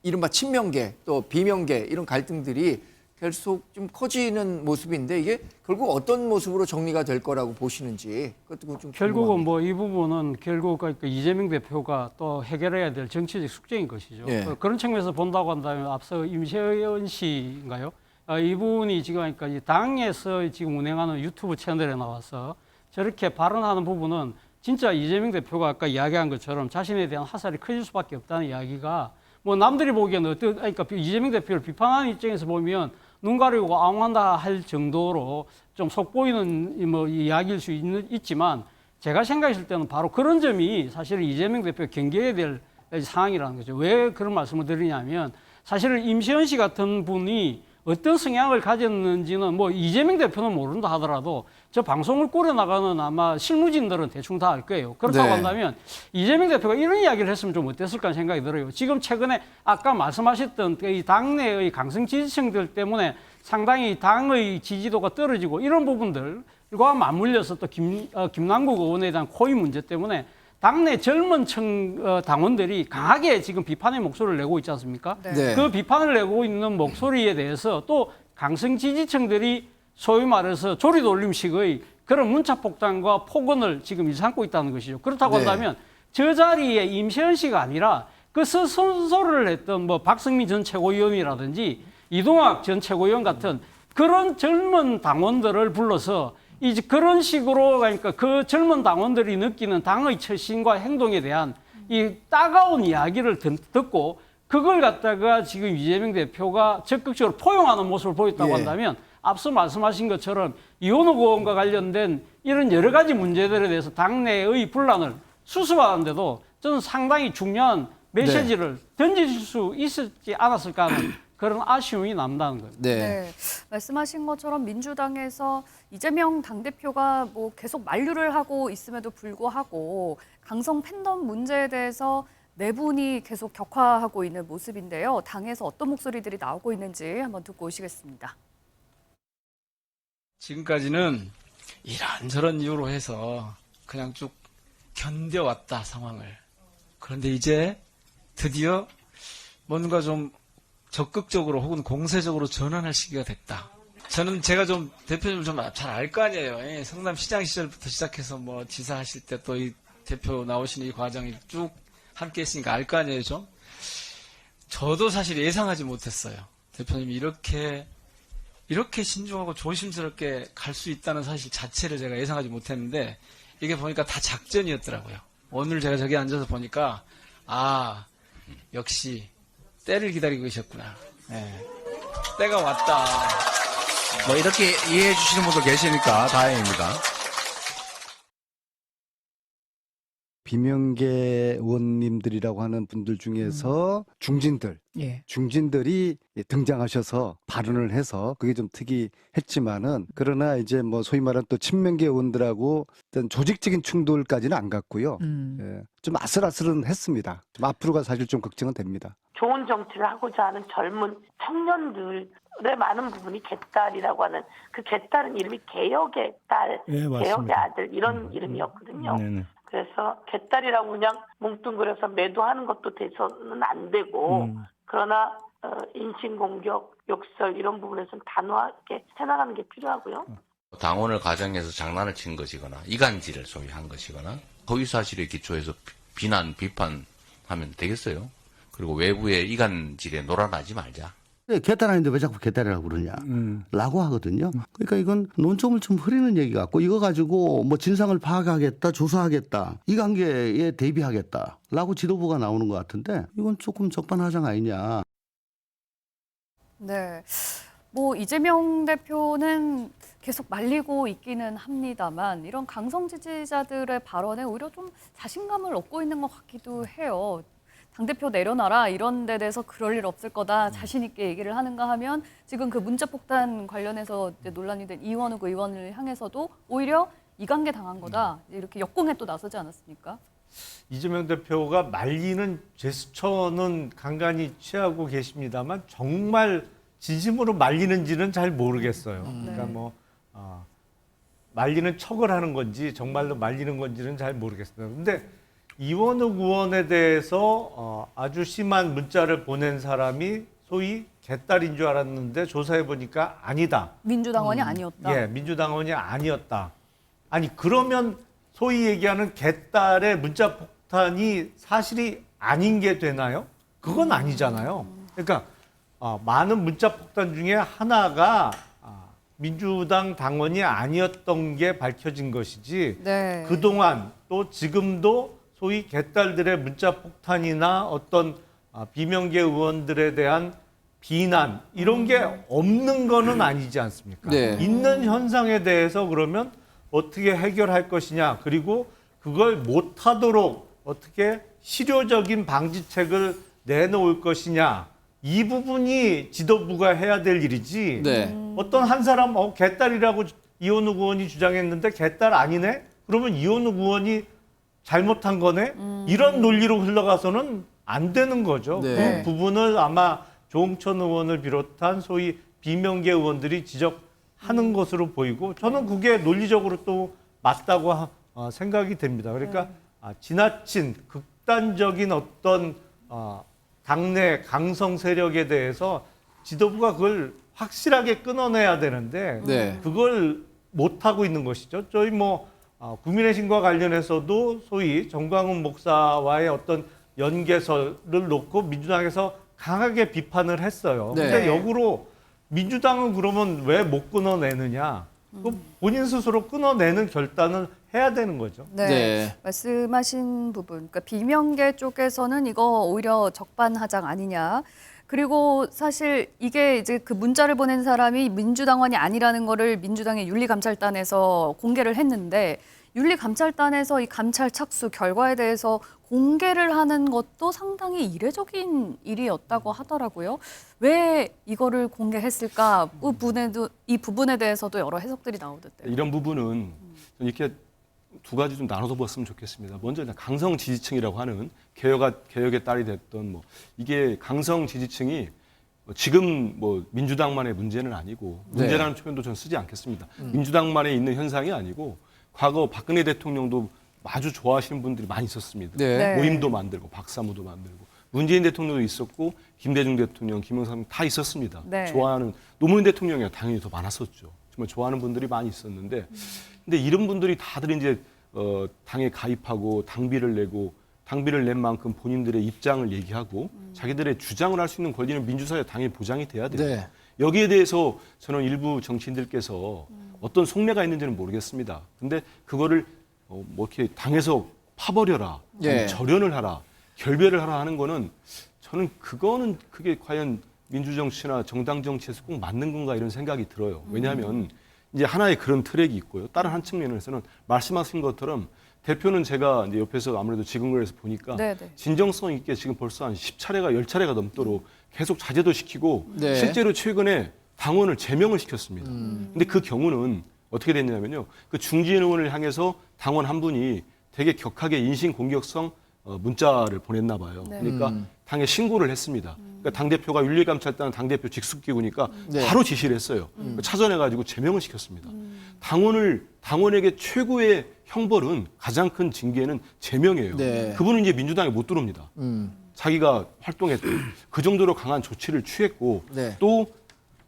이른바 친명계 또 비명계 이런 갈등들이 계속 좀 커지는 모습인데 이게 결국 어떤 모습으로 정리가 될 거라고 보시는지 그것도 좀 결국은 궁금합니다. 뭐 이 부분은 결국 그러니까 이재명 대표가 또 해결해야 될 정치적 숙제인 것이죠. 예. 그런 측면에서 본다고 한다면 앞서 임세현 씨인가요? 이분이 지금 그러니까 이 당에서 지금 운행하는 유튜브 채널에 나와서 저렇게 발언하는 부분은 진짜 이재명 대표가 아까 이야기한 것처럼 자신에 대한 화살이 커질 수밖에 없다는 이야기가 뭐 남들이 보기에는 그러니까 이재명 대표를 비판하는 입장에서 보면 눈 가리고 앙한다 할 정도로 좀 속보이는 뭐 이야기일 수 있지만 제가 생각했을 때는 바로 그런 점이 사실은 이재명 대표가 경계해야 될 상황이라는 거죠. 왜 그런 말씀을 드리냐면 사실은 임시현 씨 같은 분이 어떤 성향을 가졌는지는 뭐 이재명 대표는 모른다 하더라도 저 방송을 꾸려나가는 아마 실무진들은 대충 다 알 거예요. 그렇다고 네. 한다면 이재명 대표가 이런 이야기를 했으면 좀 어땠을까 하는 생각이 들어요. 지금 최근에 아까 말씀하셨던 이 당내의 강성 지지층들 때문에 상당히 당의 지지도가 떨어지고 이런 부분들과 맞물려서 또 김남국 의원에 대한 고의 문제 때문에 당내 젊은 층 당원들이 강하게 지금 비판의 목소리를 내고 있지 않습니까? 네. 그 비판을 내고 있는 목소리에 대해서 또 강성 지지층들이 소위 말해서 조리돌림식의 그런 문자 폭탄과 폭언을 지금 일삼고 있다는 것이죠. 그렇다고 네. 한다면 저 자리에 임세현 씨가 아니라 그 선서를 했던 뭐 박성민 전 최고위원이라든지 이동학 전 최고위원 같은 그런 젊은 당원들을 불러서 이제 그런 식으로 그러니까 그 젊은 당원들이 느끼는 당의 처신과 행동에 대한 이 따가운 이야기를 듣고 그걸 갖다가 지금 이재명 대표가 적극적으로 포용하는 모습을 보였다고 예. 한다면 앞서 말씀하신 것처럼 이원욱 의원과 관련된 이런 여러 가지 문제들에 대해서 당내의 분란을 수습하는데도 저는 상당히 중요한 메시지를 던질 수 있었지 않았을까 하는 그런 아쉬움이 남다는 거예요. 네. 네. 말씀하신 것처럼 민주당에서 이재명 당대표가 뭐 계속 만류를 하고 있음에도 불구하고 강성 팬덤 문제에 대해서 내분이 계속 격화하고 있는 모습인데요. 당에서 어떤 목소리들이 나오고 있는지 한번 듣고 오시겠습니다. 지금까지는 이런저런 이유로 해서 그냥 쭉 견뎌왔다 상황을. 그런데 이제 드디어 뭔가 좀 적극적으로 혹은 공세적으로 전환할 시기가 됐다. 저는 제가 좀 대표님 좀 잘 알 거 아니에요. 예, 성남시장 시절부터 시작해서 뭐 지사하실 때 또 이 대표 나오시는 이 과정이 쭉 함께 했으니까 알 거 아니에요, 좀. 저도 사실 예상하지 못했어요. 대표님이 이렇게 신중하고 조심스럽게 갈 수 있다는 사실 자체를 제가 예상하지 못했는데 이게 보니까 다 작전이었더라고요. 오늘 제가 저기 앉아서 보니까 아, 역시 때를 기다리고 계셨구나. 때가 왔다. 뭐 이렇게 이해해 주시는 분도 계시니까 다행입니다. 비명계 의원님들이라고 하는 분들 중에서 중진들이 등장하셔서 발언을 해서 그게 좀 특이했지만은 그러나 이제 뭐 소위 말하는 또 친명계 의원들하고 어떤 조직적인 충돌까지는 안 갔고요. 예, 좀 아슬아슬은 했습니다. 좀 앞으로가 사실 좀 걱정은 됩니다. 좋은 정치를 하고자 하는 젊은 청년들의 많은 부분이 개딸이라고 하는 그 개딸은 이름이 개혁의 딸, 개혁의 아들 이런 이름이었거든요. 그래서 개딸이라고 그냥 뭉뚱그려서 매도하는 것도 돼서는 안 되고 그러나 인신공격, 욕설 이런 부분에서는 단호하게 해나가는 게 필요하고요. 당원을 가정해서 장난을 친 것이거나 이간질을 소위 한 것이거나 허위사실에 기초해서 비난, 비판하면 되겠어요? 그리고 외부의 이간질에 놀아나지 말자. 개딸 아닌데 왜 자꾸 개딸이라고 그러냐 라고 하거든요. 그러니까 이건 논점을 좀 흐리는 얘기 같고 이거 가지고 뭐 진상을 파악하겠다, 조사하겠다, 이 관계에 대비하겠다 라고 지도부가 나오는 것 같은데 이건 조금 적반하장 아니냐. 네. 뭐 이재명 대표는 계속 말리고 있기는 합니다만 이런 강성 지지자들의 발언에 오히려 좀 자신감을 얻고 있는 것 같기도 해요. 당대표 내려놔라 이런 데 대해서 그럴 일 없을 거다 자신 있게 얘기를 하는가 하면 지금 그 문자폭탄 관련해서 이제 논란이 된 이원욱 의원을 향해서도 오히려 이관계 당한 거다 이렇게 역공에 또 나서지 않았습니까? 이재명 대표가 말리는 제스처는 간간히 취하고 계십니다만 정말 진심으로 말리는지는 잘 모르겠어요. 그러니까 뭐 말리는 척을 하는 건지 정말로 말리는 건지는 잘 모르겠습니다. 근데 이원욱 의원에 대해서 아주 심한 문자를 보낸 사람이 소위 개딸인 줄 알았는데 조사해 보니까 아니다. 민주당원이 아니었다. 예, 민주당원이 아니었다. 아니 그러면 소위 얘기하는 개딸의 문자 폭탄이 사실이 아닌 게 되나요? 그건 아니잖아요. 그러니까 많은 문자 폭탄 중에 하나가 민주당 당원이 아니었던 게 밝혀진 것이지 그동안 또 지금도 소위 개딸들의 문자 폭탄이나 어떤 비명계 의원들에 대한 비난 이런 게 없는 거는 아니지 않습니까? 있는 현상에 대해서 그러면 어떻게 해결할 것이냐 그리고 그걸 못하도록 어떻게 실효적인 방지책을 내놓을 것이냐 이 부분이 지도부가 해야 될 일이지 어떤 한 사람 개딸이라고 이원욱 의원이 주장했는데 개딸 아니네? 그러면 이원욱 의원이 잘못한 거네? 이런 논리로 흘러가서는 안 되는 거죠. 그 부분을 아마 조홍천 의원을 비롯한 소위 비명계 의원들이 지적하는 것으로 보이고 저는 그게 논리적으로 또 맞다고 생각이 됩니다. 그러니까 지나친 극단적인 어떤 당내 강성 세력에 대해서 지도부가 그걸 확실하게 끊어내야 되는데 그걸 못하고 있는 것이죠. 저희 국민의 신과 관련해서도 소위 정광훈 목사와의 어떤 연계설을 놓고 민주당에서 강하게 비판을 했어요. 근데 역으로 민주당은 그러면 왜 못 끊어내느냐? 본인 스스로 끊어내는 결단을 해야 되는 거죠. 말씀하신 부분, 그러니까 비명계 쪽에서는 이거 오히려 적반하장 아니냐. 그리고 사실 이게 이제 그 문자를 보낸 사람이 민주당원이 아니라는 거를 민주당의 윤리감찰단에서 공개를 했는데 윤리감찰단에서 이 감찰 착수 결과에 대해서 공개를 하는 것도 상당히 이례적인 일이었다고 하더라고요. 왜 이거를 공개했을까? 이 부분에 대해서도 여러 해석들이 나오던데요. 이런 부분은 이렇게 두 가지 좀 나눠서 봤으면 좋겠습니다. 먼저 강성 지지층이라고 하는 개혁의 딸이 됐던 이게 강성 지지층이 지금 민주당만의 문제는 아니고 문제라는 표현도 전 쓰지 않겠습니다. 민주당만에 있는 현상이 아니고 과거 박근혜 대통령도 아주 좋아하시는 분들이 많이 있었습니다. 모임도 만들고 박사모도 만들고 문재인 대통령도 있었고 김대중 대통령, 김영삼 다 있었습니다. 좋아하는 노무현 대통령이 당연히 더 많았었죠. 정말 좋아하는 분들이 많이 있었는데 근데 이런 분들이 다들 이제 당에 가입하고 당비를 낸 만큼 본인들의 입장을 얘기하고 자기들의 주장을 할 수 있는 권리는 민주사회에 당연히 보장이 돼야 돼요. 여기에 대해서 저는 일부 정치인들께서 어떤 속내가 있는지는 모르겠습니다. 근데 그거를 이렇게 당에서 파버려라, 절연을 하라, 결별을 하라 하는 거는 저는 그게 과연 민주정치나 정당 정치에서 꼭 맞는 건가 이런 생각이 들어요. 왜냐하면 이제 하나의 그런 트랙이 있고요. 다른 한 측면에서는 말씀하신 것처럼 대표는 제가 이제 옆에서 아무래도 지금그래서 보니까 네네. 진정성 있게 지금 벌써 한 10차례가 10차례가 넘도록 계속 자제도 시키고 네. 실제로 최근에 당원을 제명을 시켰습니다. 근데 그 경우는 어떻게 됐냐면요. 그 중진 의원을 향해서 당원 한 분이 되게 격하게 인신공격성 문자를 보냈나 봐요. 네. 그러니까 당에 신고를 했습니다. 그러니까 당대표가 윤리감찰단 당대표 직속기구니까 네. 바로 지시를 했어요. 찾아내가지고 제명을 시켰습니다. 당원에게 최고의 형벌은 가장 큰 징계는 제명이에요. 네. 그분은 이제 민주당에 못 들어옵니다. 자기가 활동했던 그 정도로 강한 조치를 취했고 네. 또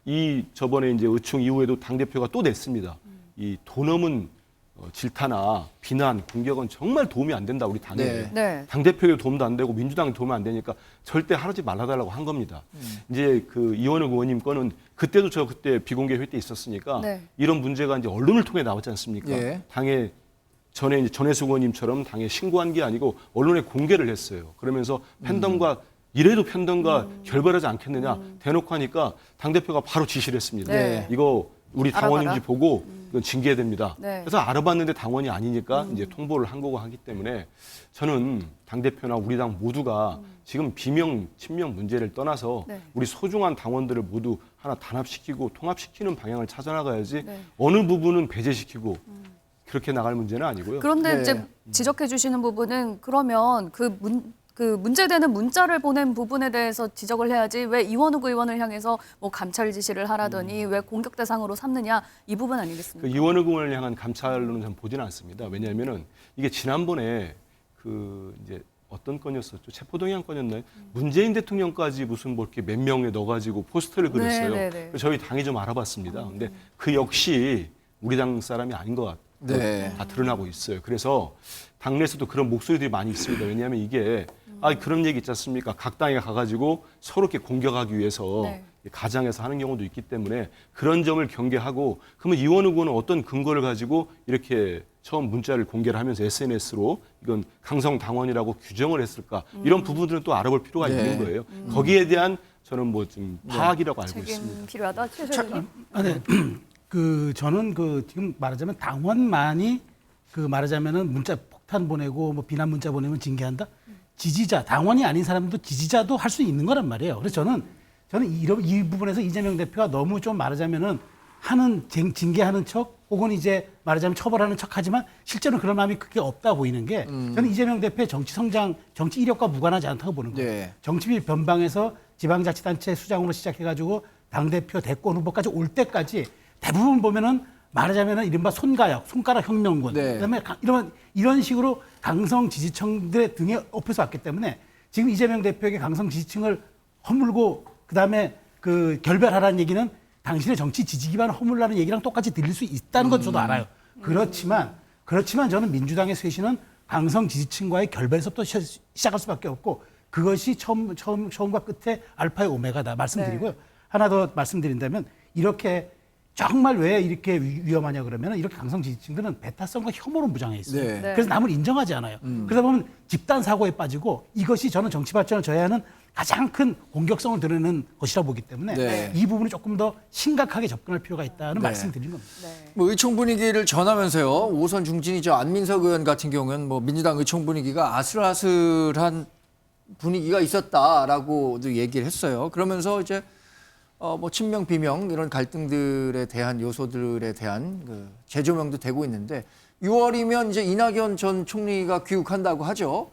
이 저번에 이제 의총 이후에도 당대표가 또 냈습니다. 이 도 넘은 질타나 비난, 공격은 정말 도움이 안 된다 우리 당에. 네. 네. 당대표에게 도움도 안 되고 민주당에 도움이 안 되니까 절대 하지 말아달라고 한 겁니다. 이제 그 이원욱 의원님 거는 그때도 저 그때 비공개 회의 때 있었으니까 네. 이런 문제가 이제 언론을 통해 나왔지 않습니까? 예. 당에 전에 이제 전혜숙 의원님처럼 당에 신고한 게 아니고 언론에 공개를 했어요. 그러면서 팬덤과 이래도 편덤과 결별하지 않겠느냐 대놓고 하니까 당대표가 바로 지시를 했습니다. 네. 이거 우리 당원인지 알아봐라. 보고 이건 징계해야 됩니다. 네. 그래서 알아봤는데 당원이 아니니까 이제 통보를 한 거고 하기 때문에 저는 당대표나 우리 당 모두가 지금 비명, 친명 문제를 떠나서 네. 우리 소중한 당원들을 모두 하나 단합시키고 통합시키는 방향을 찾아나가야지 네. 어느 부분은 배제시키고 그렇게 나갈 문제는 아니고요. 그런데 네. 이제 지적해 주시는 부분은 그러면 그 문제되는 문자를 보낸 부분에 대해서 지적을 해야지 왜 이원욱 의원을 향해서 뭐 감찰 지시를 하라더니 왜 공격 대상으로 삼느냐 이 부분 아니겠습니까? 그 이원욱 의원을 향한 감찰로는 전 보지는 않습니다. 왜냐하면은 이게 지난번에 그 이제 어떤 건이었었죠? 체포동의안 건이었나요? 문재인 대통령까지 무슨 뭐 이렇게 몇 명에 넣어가지고 포스터를 그렸어요. 네. 그래서 저희 당이 좀 알아봤습니다. 근데 그 역시 우리 당 사람이 아닌 것 같아요. 네. 다 드러나고 있어요. 그래서 당내에서도 그런 목소리들이 많이 있습니다. 왜냐하면 이게 그런 얘기 있지 않습니까? 각 당에 가가지고 서로 이렇게 공격하기 위해서 네. 가장해서 하는 경우도 있기 때문에 그런 점을 경계하고 그러면 이원욱 의원은 어떤 근거를 가지고 이렇게 처음 문자를 공개를 하면서 SNS로 이건 강성 당원이라고 규정을 했을까? 이런 부분들은 또 알아볼 필요가 네. 있는 거예요. 거기에 대한 저는 뭐 좀 파악이라고 알고 책임 있습니다. 필요하다. 최 소장님. 네. 저는 지금 말하자면 당원만이 말하자면은 문자 폭탄 보내고 뭐 비난 문자 보내면 징계한다. 지지자, 당원이 아닌 사람도 지지자도 할 수 있는 거란 말이에요. 그래서 저는 이 부분에서 이재명 대표가 너무 좀 말하자면은 징계하는 척 혹은 이제 말하자면 처벌하는 척 하지만 실제로는 그런 마음이 크게 없다 보이는 게 저는 이재명 대표의 정치 성장, 정치 이력과 무관하지 않다고 보는 거예요. 네. 정치비 변방에서 지방자치단체 수장으로 시작해가지고 당대표 대권 후보까지 올 때까지 대부분 보면은 말하자면은 이른바 손가락 혁명군, 네. 그다음에 이런 식으로 강성 지지층들의 등에 업혀서 왔기 때문에 지금 이재명 대표에게 강성 지지층을 허물고 그다음에 결별하라는 얘기는 당신의 정치 지지 기반을 허물라는 얘기랑 똑같이 들릴 수 있다는 건 저도 알아요. 그렇지만 저는 민주당의 쇄신은 강성 지지층과의 결별에서부터 시작할 수밖에 없고 그것이 처음과 끝에 알파의 오메가다 말씀드리고요. 네. 하나 더 말씀드린다면 이렇게 정말 왜 이렇게 위험하냐 그러면 이렇게 강성 지지층들은 배타성과 혐오로 무장해 있어요. 네. 네. 그래서 남을 인정하지 않아요. 그러다 보면 집단 사고에 빠지고 이것이 저는 정치 발전을 저해하는 가장 큰 공격성을 드러내는 것이라 보기 때문에 네. 이 부분을 조금 더 심각하게 접근할 필요가 있다는 네. 말씀드리는 겁니다. 네. 뭐 의총 분위기를 전하면서요. 5선 중진이죠. 안민석 의원 같은 경우는 뭐 민주당 의총 분위기가 아슬아슬한 분위기가 있었다라고도 얘기를 했어요. 그러면서 이제 뭐 친명 비명 이런 갈등들에 대한 요소들에 대한 재조명도 되고 있는데 6월이면 이제 이낙연 전 총리가 귀국한다고 하죠.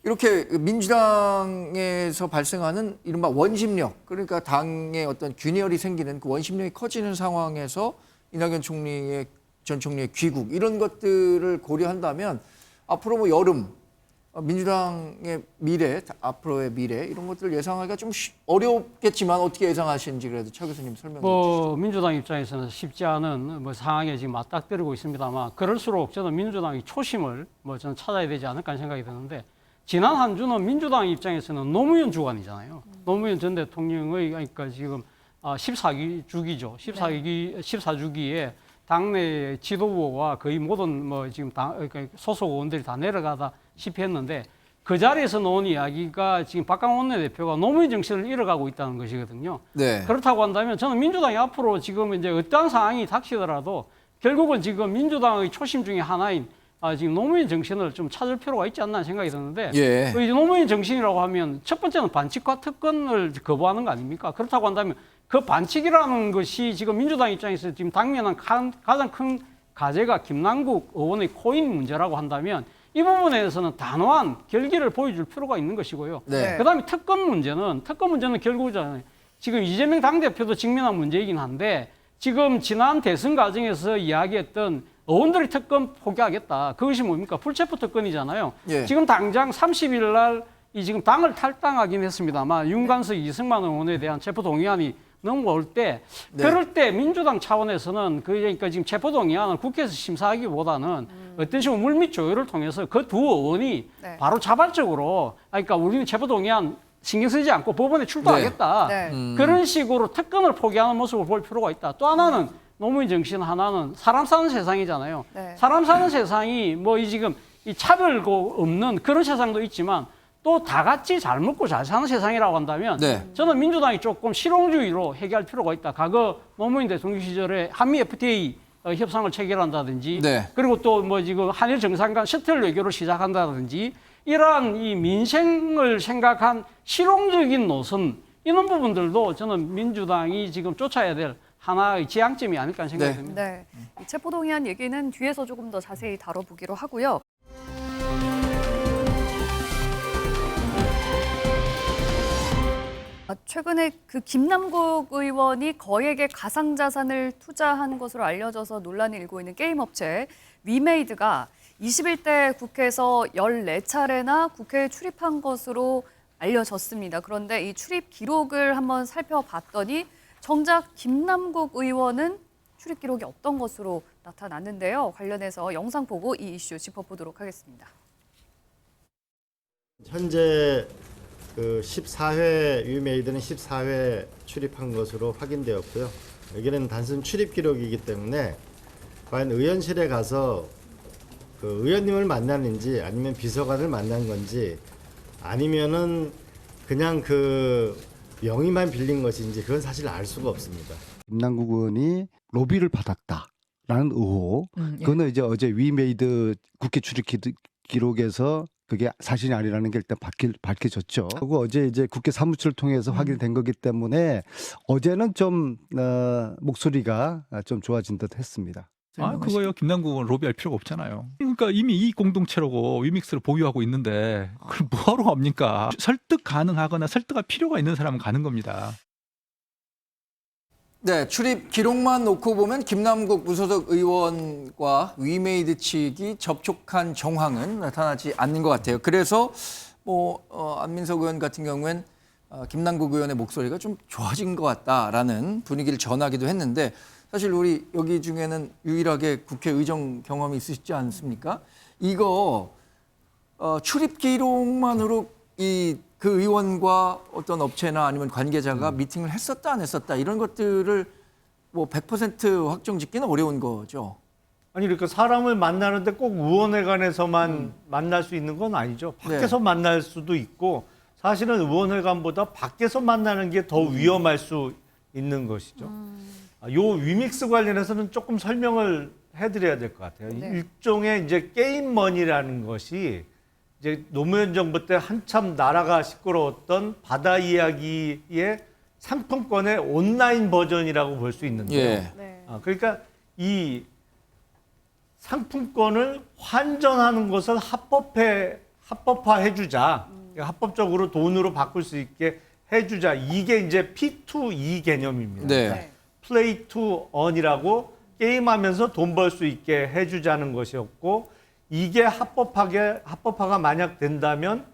이렇게 민주당에서 발생하는 이른바 원심력, 그러니까 당의 어떤 균열이 생기는 그 원심력이 커지는 상황에서 이낙연 전 총리의 귀국 이런 것들을 고려한다면 앞으로 뭐 여름 민주당의 미래, 앞으로의 미래 이런 것들을 예상하기가 좀 어렵겠지만 어떻게 예상하시는지 그래도 차 교수님 설명해 주시죠. 민주당 입장에서는 쉽지 않은 상황에 지금 맞닥뜨리고 있습니다만 그럴수록 저는 민주당이 초심을 저는 찾아야 되지 않을까 하는 생각이 드는데 지난 한 주는 민주당 입장에서는 노무현 주간이잖아요. 노무현 전 대통령의 그러니까 지금 14주기죠. 14주기에 당내 지도부와 거의 모든 지금 소속 의원들이 다 내려가다시피 했는데 그 자리에서 나온 이야기가 지금 박강원 원내대표가 노무현 정신을 잃어가고 있다는 것이거든요. 네. 그렇다고 한다면 저는 민주당이 앞으로 지금 이제 어떠한 상황이 닥치더라도 결국은 지금 민주당의 초심 중에 하나인 지금 노무현 정신을 좀 찾을 필요가 있지 않나 생각이 드는데 예. 그 이제 노무현 정신이라고 하면 첫 번째는 반칙과 특권을 거부하는 거 아닙니까? 그렇다고 한다면 그 반칙이라는 것이 지금 민주당 입장에서 지금 당면한 가장 큰 과제가 김남국 의원의 코인 문제라고 한다면 이 부분에 대해서는 단호한 결기를 보여줄 필요가 있는 것이고요. 네. 그다음에 특권 문제는 결국은 지금 이재명 당대표도 직면한 문제이긴 한데 지금 지난 대선 과정에서 이야기했던 의원들이 특권 포기하겠다. 그것이 뭡니까? 불체포 특권이잖아요. 예. 지금 당장 30일 날 이 지금 당을 탈당하긴 했습니다만 윤관석 이승만 의원에 대한 체포 동의안이 넘어올 때 네. 그럴 때 민주당 차원에서는 그러니까 지금 체포 동의안을 국회에서 심사하기보다는 어떤 식으로 물밑 조율을 통해서 그 두 의원이 네. 바로 자발적으로 그러니까 우리는 체포 동의안 신경 쓰지 않고 법원에 출두하겠다. 네. 그런 식으로 특권을 포기하는 모습을 볼 필요가 있다. 또 하나는 노무현 정신 하나는 사람 사는 세상이잖아요. 네. 사람 사는 세상이 뭐 이 지금 이 차별고 없는 그런 세상도 있지만 또 다 같이 잘 먹고 잘 사는 세상이라고 한다면 네. 저는 민주당이 조금 실용주의로 해결할 필요가 있다. 과거 노무현 대통령 시절에 한미 FTA 협상을 체결한다든지 네. 그리고 또 뭐 지금 한일 정상 간 셔틀 외교를 시작한다든지 이러한 이 민생을 생각한 실용적인 노선 이런 부분들도 저는 민주당이 지금 쫓아야 될 하나의 지향점이 아닐까 생각이 네. 듭니다. 네. 이 체포동의안 얘기는 뒤에서 조금 더 자세히 다뤄보기로 하고요. 최근에 그 김남국 의원이 거액의 가상자산을 투자한 것으로 알려져서 논란이 일고 있는 게임 업체 위메이드가 21대 국회에서 14차례나 국회에 출입한 것으로 알려졌습니다. 그런데 이 출입 기록을 한번 살펴봤더니 정작 김남국 의원은 출입 기록이 없던 것으로 나타났는데요. 관련해서 영상 보고 이 이슈 짚어보도록 하겠습니다. 현재 그 14회 위메이드는 14회 출입한 것으로 확인되었고요. 여기는 단순 출입 기록이기 때문에 과연 의원실에 가서 그 의원님을 만나는지 아니면 비서관을 만난 건지 아니면은 그냥 그 명의만 빌린 것인지 그건 사실 알 수가 없습니다. 김남국 의원이 로비를 받았다라는 의혹. 그거는 이제 어제 위메이드 국회 출입 기록에서 그게 사실이 아니라는 게 일단 밝혀졌죠. 그리고 어제 이제 국회 사무처를 통해서 확인된 거기 때문에 어제는 좀 목소리가 좀 좋아진 듯 했습니다. 그거요. 김남국은 로비할 필요가 없잖아요. 그러니까 이미 이 공동체라고 위믹스를 보유하고 있는데 그걸 뭐하러 합니까? 설득 가능하거나 설득할 필요가 있는 사람은 가는 겁니다. 네, 출입 기록만 놓고 보면 김남국 무소속 의원과 위메이드 측이 접촉한 정황은 나타나지 않는 것 같아요. 그래서 안민석 의원 같은 경우엔 김남국 의원의 목소리가 좀 좋아진 것 같다라는 분위기를 전하기도 했는데 사실 우리 여기 중에는 유일하게 국회 의정 경험이 있으시지 않습니까? 이거 출입 기록만으로 그 의원과 어떤 업체나 아니면 관계자가 미팅을 했었다 안 했었다 이런 것들을 뭐 100% 확정짓기는 어려운 거죠. 아니 그러니까 사람을 만나는데 꼭 의원회관에서만 만날 수 있는 건 아니죠. 밖에서 만날 수도 있고 사실은 의원회관보다 밖에서 만나는 게 더 위험할 수 있는 것이죠. 요 위믹스 관련해서는 조금 설명을 해드려야 될 것 같아요. 네. 일종의 이제 게임머니라는 것이 이제 노무현 정부 때 한참 나라가 시끄러웠던 바다 이야기의 상품권의 온라인 버전이라고 볼 수 있는데요. 예. 네. 그러니까 이 상품권을 환전하는 것을 합법화해주자. 합법적으로 돈으로 바꿀 수 있게 해주자. 이게 이제 P2E 개념입니다. 네. 플레이 투 언이라고 게임하면서 돈 벌 수 있게 해주자는 것이었고 이게 합법화가 만약 된다면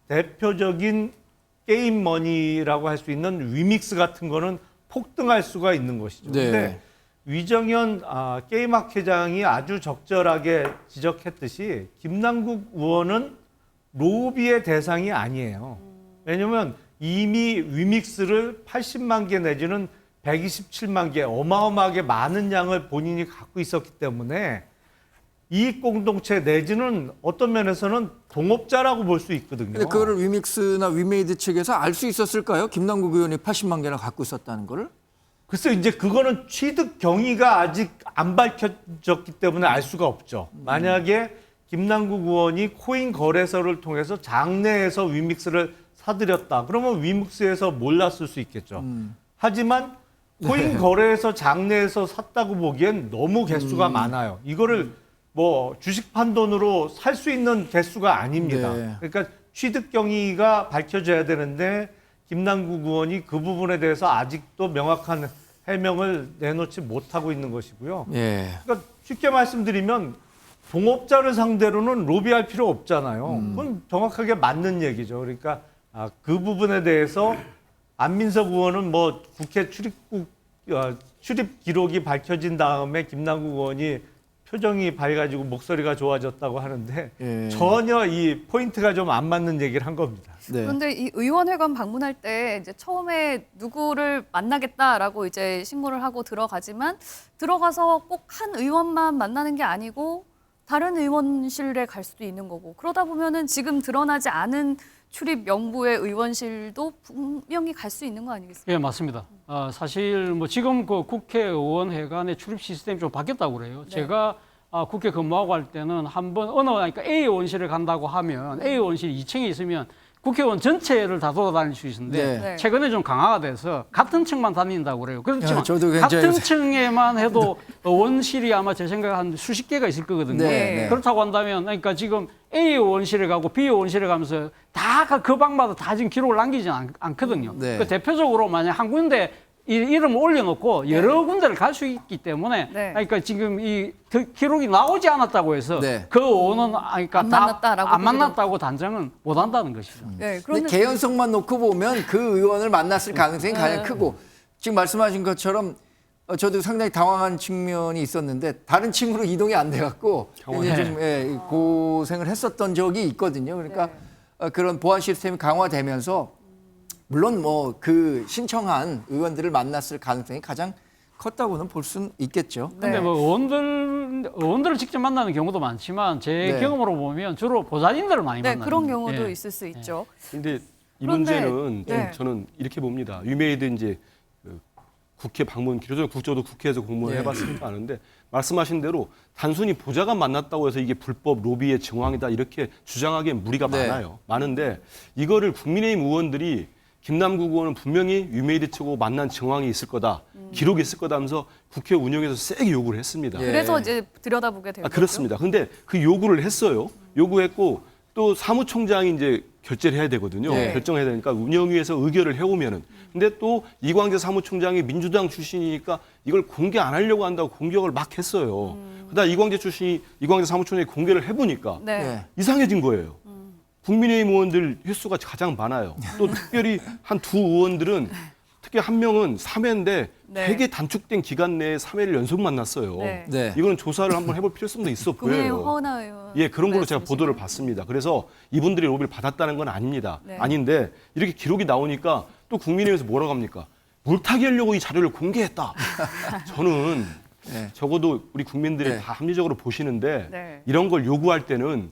대표적인 게임 머니라고 할 수 있는 위믹스 같은 거는 폭등할 수가 있는 것이죠. 네. 근데 위정현 게임학회장이 아주 적절하게 지적했듯이 김남국 의원은 로비의 대상이 아니에요. 왜냐하면 이미 위믹스를 80만 개 내지는 127만 개 어마어마하게 많은 양을 본인이 갖고 있었기 때문에 이익 공동체 내지는 어떤 면에서는 동업자라고 볼 수 있거든요. 근데 그거를 위믹스나 위메이드 측에서 알 수 있었을까요? 김남국 의원이 80만 개나 갖고 있었다는 거를? 글쎄 이제 그거는 취득 경위가 아직 안 밝혀졌기 때문에 알 수가 없죠. 만약에 김남국 의원이 코인 거래소를 통해서 장내에서 위믹스를 사들였다. 그러면 위믹스에서 몰랐을 수 있겠죠. 하지만 코인 거래소 장내에서 샀다고 보기엔 너무 개수가 많아요. 이거를 뭐 주식 판돈으로 살 수 있는 개수가 아닙니다. 네. 그러니까 취득 경위가 밝혀져야 되는데 김남국 의원이 그 부분에 대해서 아직도 명확한 해명을 내놓지 못하고 있는 것이고요. 예. 그러니까 쉽게 말씀드리면 동업자를 상대로는 로비할 필요 없잖아요. 그건 정확하게 맞는 얘기죠. 그러니까 그 부분에 대해서 안민석 의원은 뭐 국회 출입 기록이 밝혀진 다음에 김남국 의원이 표정이 밝아지고 목소리가 좋아졌다고 하는데 예. 전혀 이 포인트가 좀 안 맞는 얘기를 한 겁니다. 네. 그런데 이 의원회관 방문할 때 이제 처음에 누구를 만나겠다라고 이제 신고를 하고 들어가지만 들어가서 꼭 한 의원만 만나는 게 아니고 다른 의원실에 갈 수도 있는 거고 그러다 보면은 지금 드러나지 않은 출입 명부의 의원실도 분명히 갈 수 있는 거 아니겠습니까? 예, 맞습니다. 사실 뭐 지금 그 국회의원회관의 출입 시스템이 좀 바뀌었다고 그래요. 네. 제가 국회 근무하고 할 때는 한번 그러니까 A 의원실에 간다고 하면 A 의원실 2층에 있으면 국회의원 전체를 다 돌아다닐 수 있는데 네. 최근에 좀 강화가 돼서 같은 층만 다닌다고 그래요. 그렇지만 저도 굉장히 같은 층에만 해도 의원실이 아마 제 생각에 한 수십 개가 있을 거거든요. 네. 그렇다고 한다면 그러니까 지금 A 의원실에 가고 B 의원실에 가면서 다 그 방마다 다 지금 기록을 남기지 않거든요. 네. 그 대표적으로 만약 한 군데 이름을 올려놓고 여러 군데를 갈 수 있기 때문에 네. 그러니까 지금 이 기록이 나오지 않았다고 해서 네. 그 의원은 그러니까 안 만났다라고 안 보기도- 만났다고 단정은 못 한다는 것이죠. 네, 근데 그런데 개연성만 놓고 보면 그 의원을 만났을 가능성이 가장 크고 지금 말씀하신 것처럼 저도 상당히 당황한 측면이 있었는데 다른 층으로 이동이 안 돼갖고 이제 좀 고생을 했었던 적이 있거든요. 그러니까 그런 보안 시스템이 강화되면서 물론 뭐 그 신청한 의원들을 만났을 가능성이 가장 컸다고는 볼 수는 있겠죠. 근데 뭐 의원들을 직접 만나는 경우도 많지만 제 네. 경험으로 보면 주로 보좌진들을 많이 네, 만나요. 그런 경우도 있을 수 있죠. 근데 이 그런데- 문제는 좀 네. 저는 이렇게 봅니다. 위메이드 이제 그 국회 방문 기록적 국조도 국회에서 공무원 네. 해봤으니까 아는데 말씀하신 대로 단순히 보좌관 만났다고 해서 이게 불법 로비의 정황이다 이렇게 주장하기엔 무리가 네. 많은데 이거를 국민의힘 의원들이 김남국 의원은 분명히 위메이드 측하고 만난 정황이 있을 거다, 기록이 있을 거다 하면서 국회 운영에서 세게 요구를 했습니다. 예. 그래서 이제 들여다보게 되었죠. 그렇습니다. 근데 그 요구를 했어요. 요구했고 또 사무총장이 이제 결재를 해야 되거든요. 네. 결정해야 되니까 운영위에서 의결을 해오면은. 근데 또 이광재 사무총장이 민주당 출신이니까 이걸 공개 안 하려고 한다고 공격을 막 했어요. 그러다 이광재 사무총장이 공개를 해보니까 네. 이상해진 거예요. 국민의힘 의원들 횟수가 가장 많아요. 또 특별히 한 두 의원들은 특히 한 명은 3회인데 네. 되게 단축된 기간 내에 3회를 연속 만났어요. 네. 네. 이거는 조사를 한번 해볼 필요성도 있어 국민의힘 보여요. 허은하 의원. 예, 그런 걸로 제가 말씀이시죠? 보도를 봤습니다. 그래서 이분들이 로비를 받았다는 건 아닙니다. 네. 아닌데 이렇게 기록이 나오니까 또 국민의힘에서 뭐라고 합니까? 물타기 하려고 이 자료를 공개했다. 저는 네. 적어도 우리 국민들이 네. 다 합리적으로 보시는데 네. 이런 걸 요구할 때는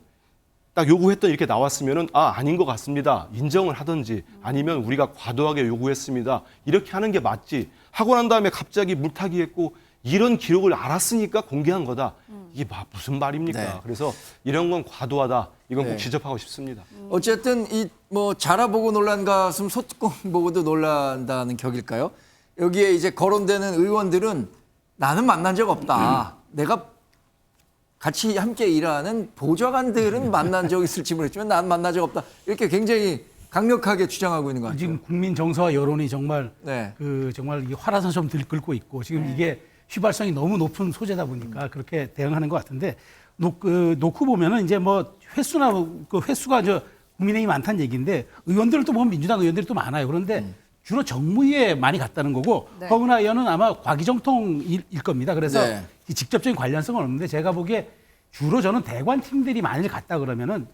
딱 요구했던 이렇게 나왔으면은 아닌 것 같습니다. 인정을 하든지 아니면 우리가 과도하게 요구했습니다. 이렇게 하는 게 맞지. 하고 난 다음에 갑자기 물타기 했고 이런 기록을 알았으니까 공개한 거다. 이게 무슨 말입니까? 네. 그래서 이런 건 과도하다. 이건 네. 꼭 지적하고 싶습니다. 어쨌든 이 뭐 자라보고 놀란 가슴 소뚜껑 보고도 놀란다는 격일까요? 여기에 이제 거론되는 의원들은 나는 만난 적 없다. 내가 같이 함께 일하는 보좌관들은 만난 적 있을지 모르겠지만 난 만난 적 없다. 이렇게 굉장히 강력하게 주장하고 있는 것 같아요. 지금 국민 정서와 여론이 정말 네. 정말 이 화라산처럼 들끓고 있고 지금 이게 휘발성이 너무 높은 소재다 보니까 그렇게 대응하는 것 같은데 놓고 보면은 이제 뭐 횟수가 국민의힘이 많다는 얘기인데 의원들을 또 보면 민주당 의원들이 또 많아요. 그런데 주로 정무위에 많이 갔다는 거고 네. 허은하 의원은 아마 과기정통일 겁니다. 그래서 네. 이 직접적인 관련성은 없는데 제가 보기에 주로 저는 대관 팀들이 많이 갔다 그러면은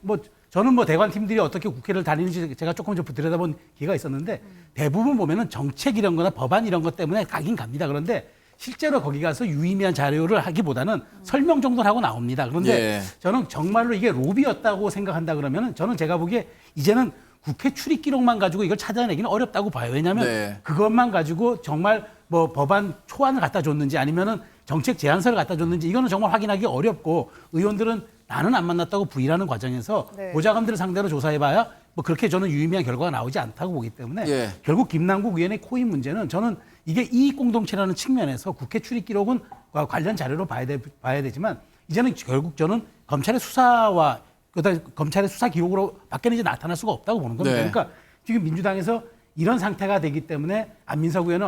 저는 대관 팀들이 어떻게 국회를 다니는지 제가 조금 좀 들여다본 기회가 있었는데 대부분 보면은 정책 이런 거나 법안 이런 것 때문에 가긴 갑니다. 그런데 실제로 거기 가서 유의미한 자료를 하기보다는 설명 정도는 하고 나옵니다. 그런데 예. 저는 정말로 이게 로비였다고 생각한다 그러면은 저는 제가 보기에 이제는 국회 출입 기록만 가지고 이걸 찾아내기는 어렵다고 봐요. 왜냐하면 네. 그것만 가지고 정말 뭐 법안 초안을 갖다 줬는지 아니면은 정책 제안서를 갖다 줬는지 이거는 정말 확인하기 어렵고 의원들은 나는 안 만났다고 부인하는 과정에서 네. 보좌관들을 상대로 조사해봐야 뭐 그렇게 저는 유의미한 결과가 나오지 않다고 보기 때문에 예. 결국 김남국 의원의 코인 문제는 저는 이게 이익 공동체라는 측면에서 국회 출입 기록은 관련 자료로 봐야 되지만 이제는 결국 저는 검찰의 수사와 그다음 검찰의 수사 기록으로 밖에는 이제 나타날 수가 없다고 보는 겁니다. 네. 그러니까 지금 민주당에서 이런 상태가 되기 때문에 안민석 의원은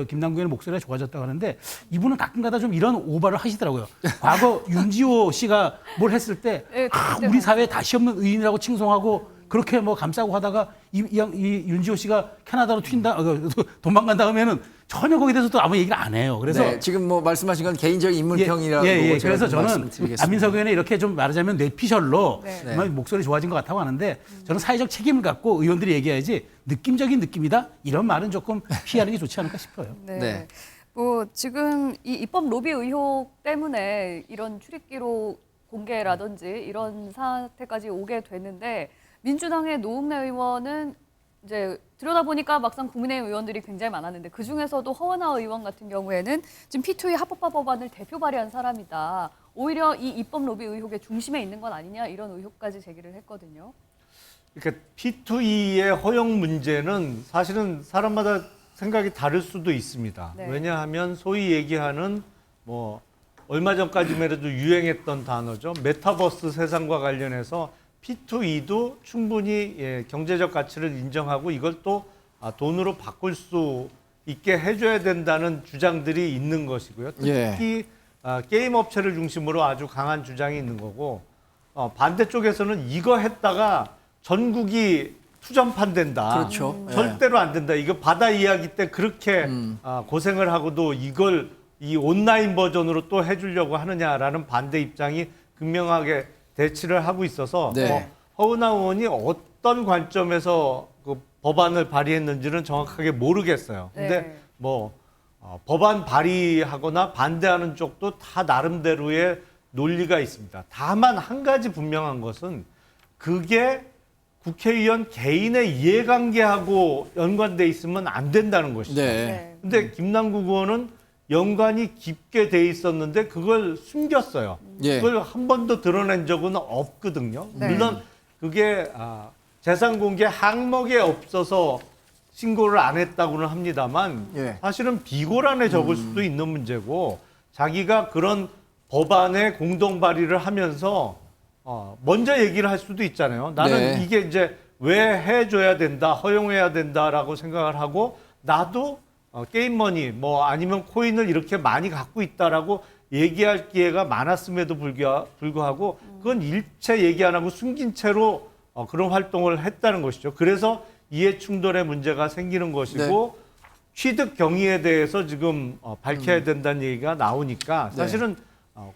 김남국 의원의 목소리가 좋아졌다고 하는데 이분은 가끔가다 좀 이런 오바를 하시더라고요. 과거 윤지호 씨가 뭘 했을 때 네, 우리 사회에 다시 없는 의인이라고 칭송하고 그렇게 뭐 감싸고 하다가 이 윤지호 씨가 캐나다로 도망간 다음에는 전혀 거기에 대해서 또 아무 얘기를 안 해요. 그래서 네, 지금 뭐 말씀하신 건 개인적인 인물평이라고 제가 그래서 저는 말씀드리겠습니다. 안민석 의원의 이렇게 좀 말하자면 뇌피셜로 네. 정말 목소리 좋아진 것 같다고 하는데 저는 사회적 책임을 갖고 의원들이 얘기해야지 느낌적인 느낌이다 이런 말은 조금 피하는 게 좋지 않을까 싶어요. 네. 네. 뭐 지금 이 입법 로비 의혹 때문에 이런 출입 기록 공개라든지 이런 사태까지 오게 됐는데 민주당의 노웅래 의원은 이제 들여다보니까 막상 국민의힘 의원들이 굉장히 많았는데 그중에서도 허은하 의원 같은 경우에는 지금 P2E 합법화 법안을 대표 발의한 사람이다. 오히려 이 입법 로비 의혹의 중심에 있는 건 아니냐 이런 의혹까지 제기를 했거든요. 그러니까 P2E의 허용 문제는 사실은 사람마다 생각이 다를 수도 있습니다. 네. 왜냐하면 소위 얘기하는 뭐 얼마 전까지만 해도 유행했던 단어죠. 메타버스 세상과 관련해서 P2E도 충분히 경제적 가치를 인정하고 이걸 또 돈으로 바꿀 수 있게 해줘야 된다는 주장들이 있는 것이고요. 특히 게임 업체를 중심으로 아주 강한 주장이 있는 거고 반대쪽에서는 이거 했다가 전국이 투전판 된다. 그렇죠. 절대로 안 된다. 이거 바다 이야기 때 그렇게 고생을 하고도 이걸 이 온라인 버전으로 또 해주려고 하느냐라는 반대 입장이 극명하게 대치를 하고 있어서 네. 허은하 의원이 어떤 관점에서 그 법안을 발의했는지는 정확하게 모르겠어요. 근데 네. 뭐 법안 발의하거나 반대하는 쪽도 다 나름대로의 논리가 있습니다. 다만 한 가지 분명한 것은 그게 국회의원 개인의 이해관계하고 연관돼 있으면 안 된다는 것이죠. 네. 근데 김남국 의원은 연관이 깊게 돼 있었는데 그걸 숨겼어요. 예. 그걸 한 번도 드러낸 적은 없거든요. 네. 물론 그게 재산 공개 항목에 없어서 신고를 안 했다고는 합니다만 예. 사실은 비고란에 적을 수도 있는 문제고 자기가 그런 법안에 공동 발의를 하면서 먼저 얘기를 할 수도 있잖아요. 나는 네. 이게 이제 왜 해줘야 된다, 허용해야 된다라고 생각을 하고 나도 게임머니 뭐 아니면 코인을 이렇게 많이 갖고 있다라고 얘기할 기회가 많았음에도 불구하고 그건 일체 얘기 안 하고 숨긴 채로 그런 활동을 했다는 것이죠. 그래서 이해 충돌의 문제가 생기는 것이고 취득 경위에 대해서 지금 밝혀야 된다는 얘기가 나오니까 사실은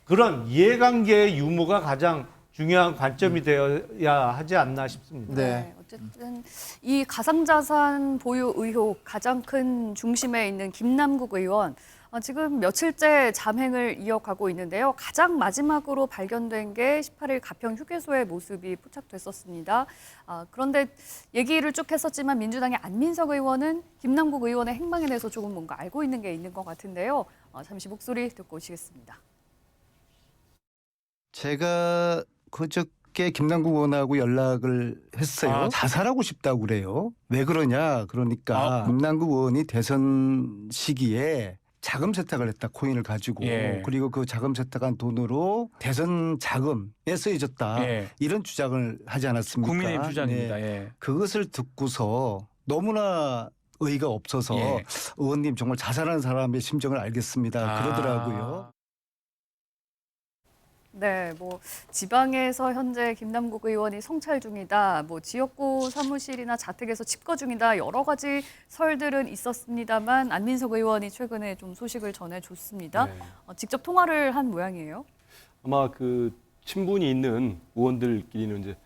그런 이해관계의 유무가 가장 중요한 관점이 되어야 하지 않나 싶습니다. 네. 어쨌든 이 가상자산 보유 의혹 가장 큰 중심에 있는 김남국 의원 지금 며칠째 잠행을 이어가고 있는데요. 가장 마지막으로 발견된 게 18일 가평 휴게소의 모습이 포착됐었습니다. 그런데 얘기를 쭉 했었지만 민주당의 안민석 의원은 김남국 의원의 행방에 대해서 조금 뭔가 알고 있는 게 있는 것 같은데요. 잠시 목소리 듣고 오시겠습니다. 제가 그저께 김남국 의원하고 연락을 했어요. 자살하고 싶다고 그래요. 왜 그러냐? 그러니까 김남국 의원이 대선 시기에 자금 세탁을 했다. 코인을 가지고. 그리고 그 자금 세탁한 돈으로 대선 자금에 쓰여졌다. 이런 주장을 하지 않았습니까? 국민의힘 주장입니다. 그것을 듣고서 너무나 의의가 없어서 의원님 정말 자살하는 사람의 심정을 알겠습니다. 그러더라고요. 네, 뭐 지방에서 현재 김남국 의원이 성찰 중이다. 뭐 지역구 사무실이나 자택에서 집거 중이다. 여러 가지 설들은 있었습니다만 안민석 의원이 최근에 좀 소식을 전해줬습니다. 직접 통화를 한 모양이에요. 아마 그 친분이 있는 의원들끼리는 이제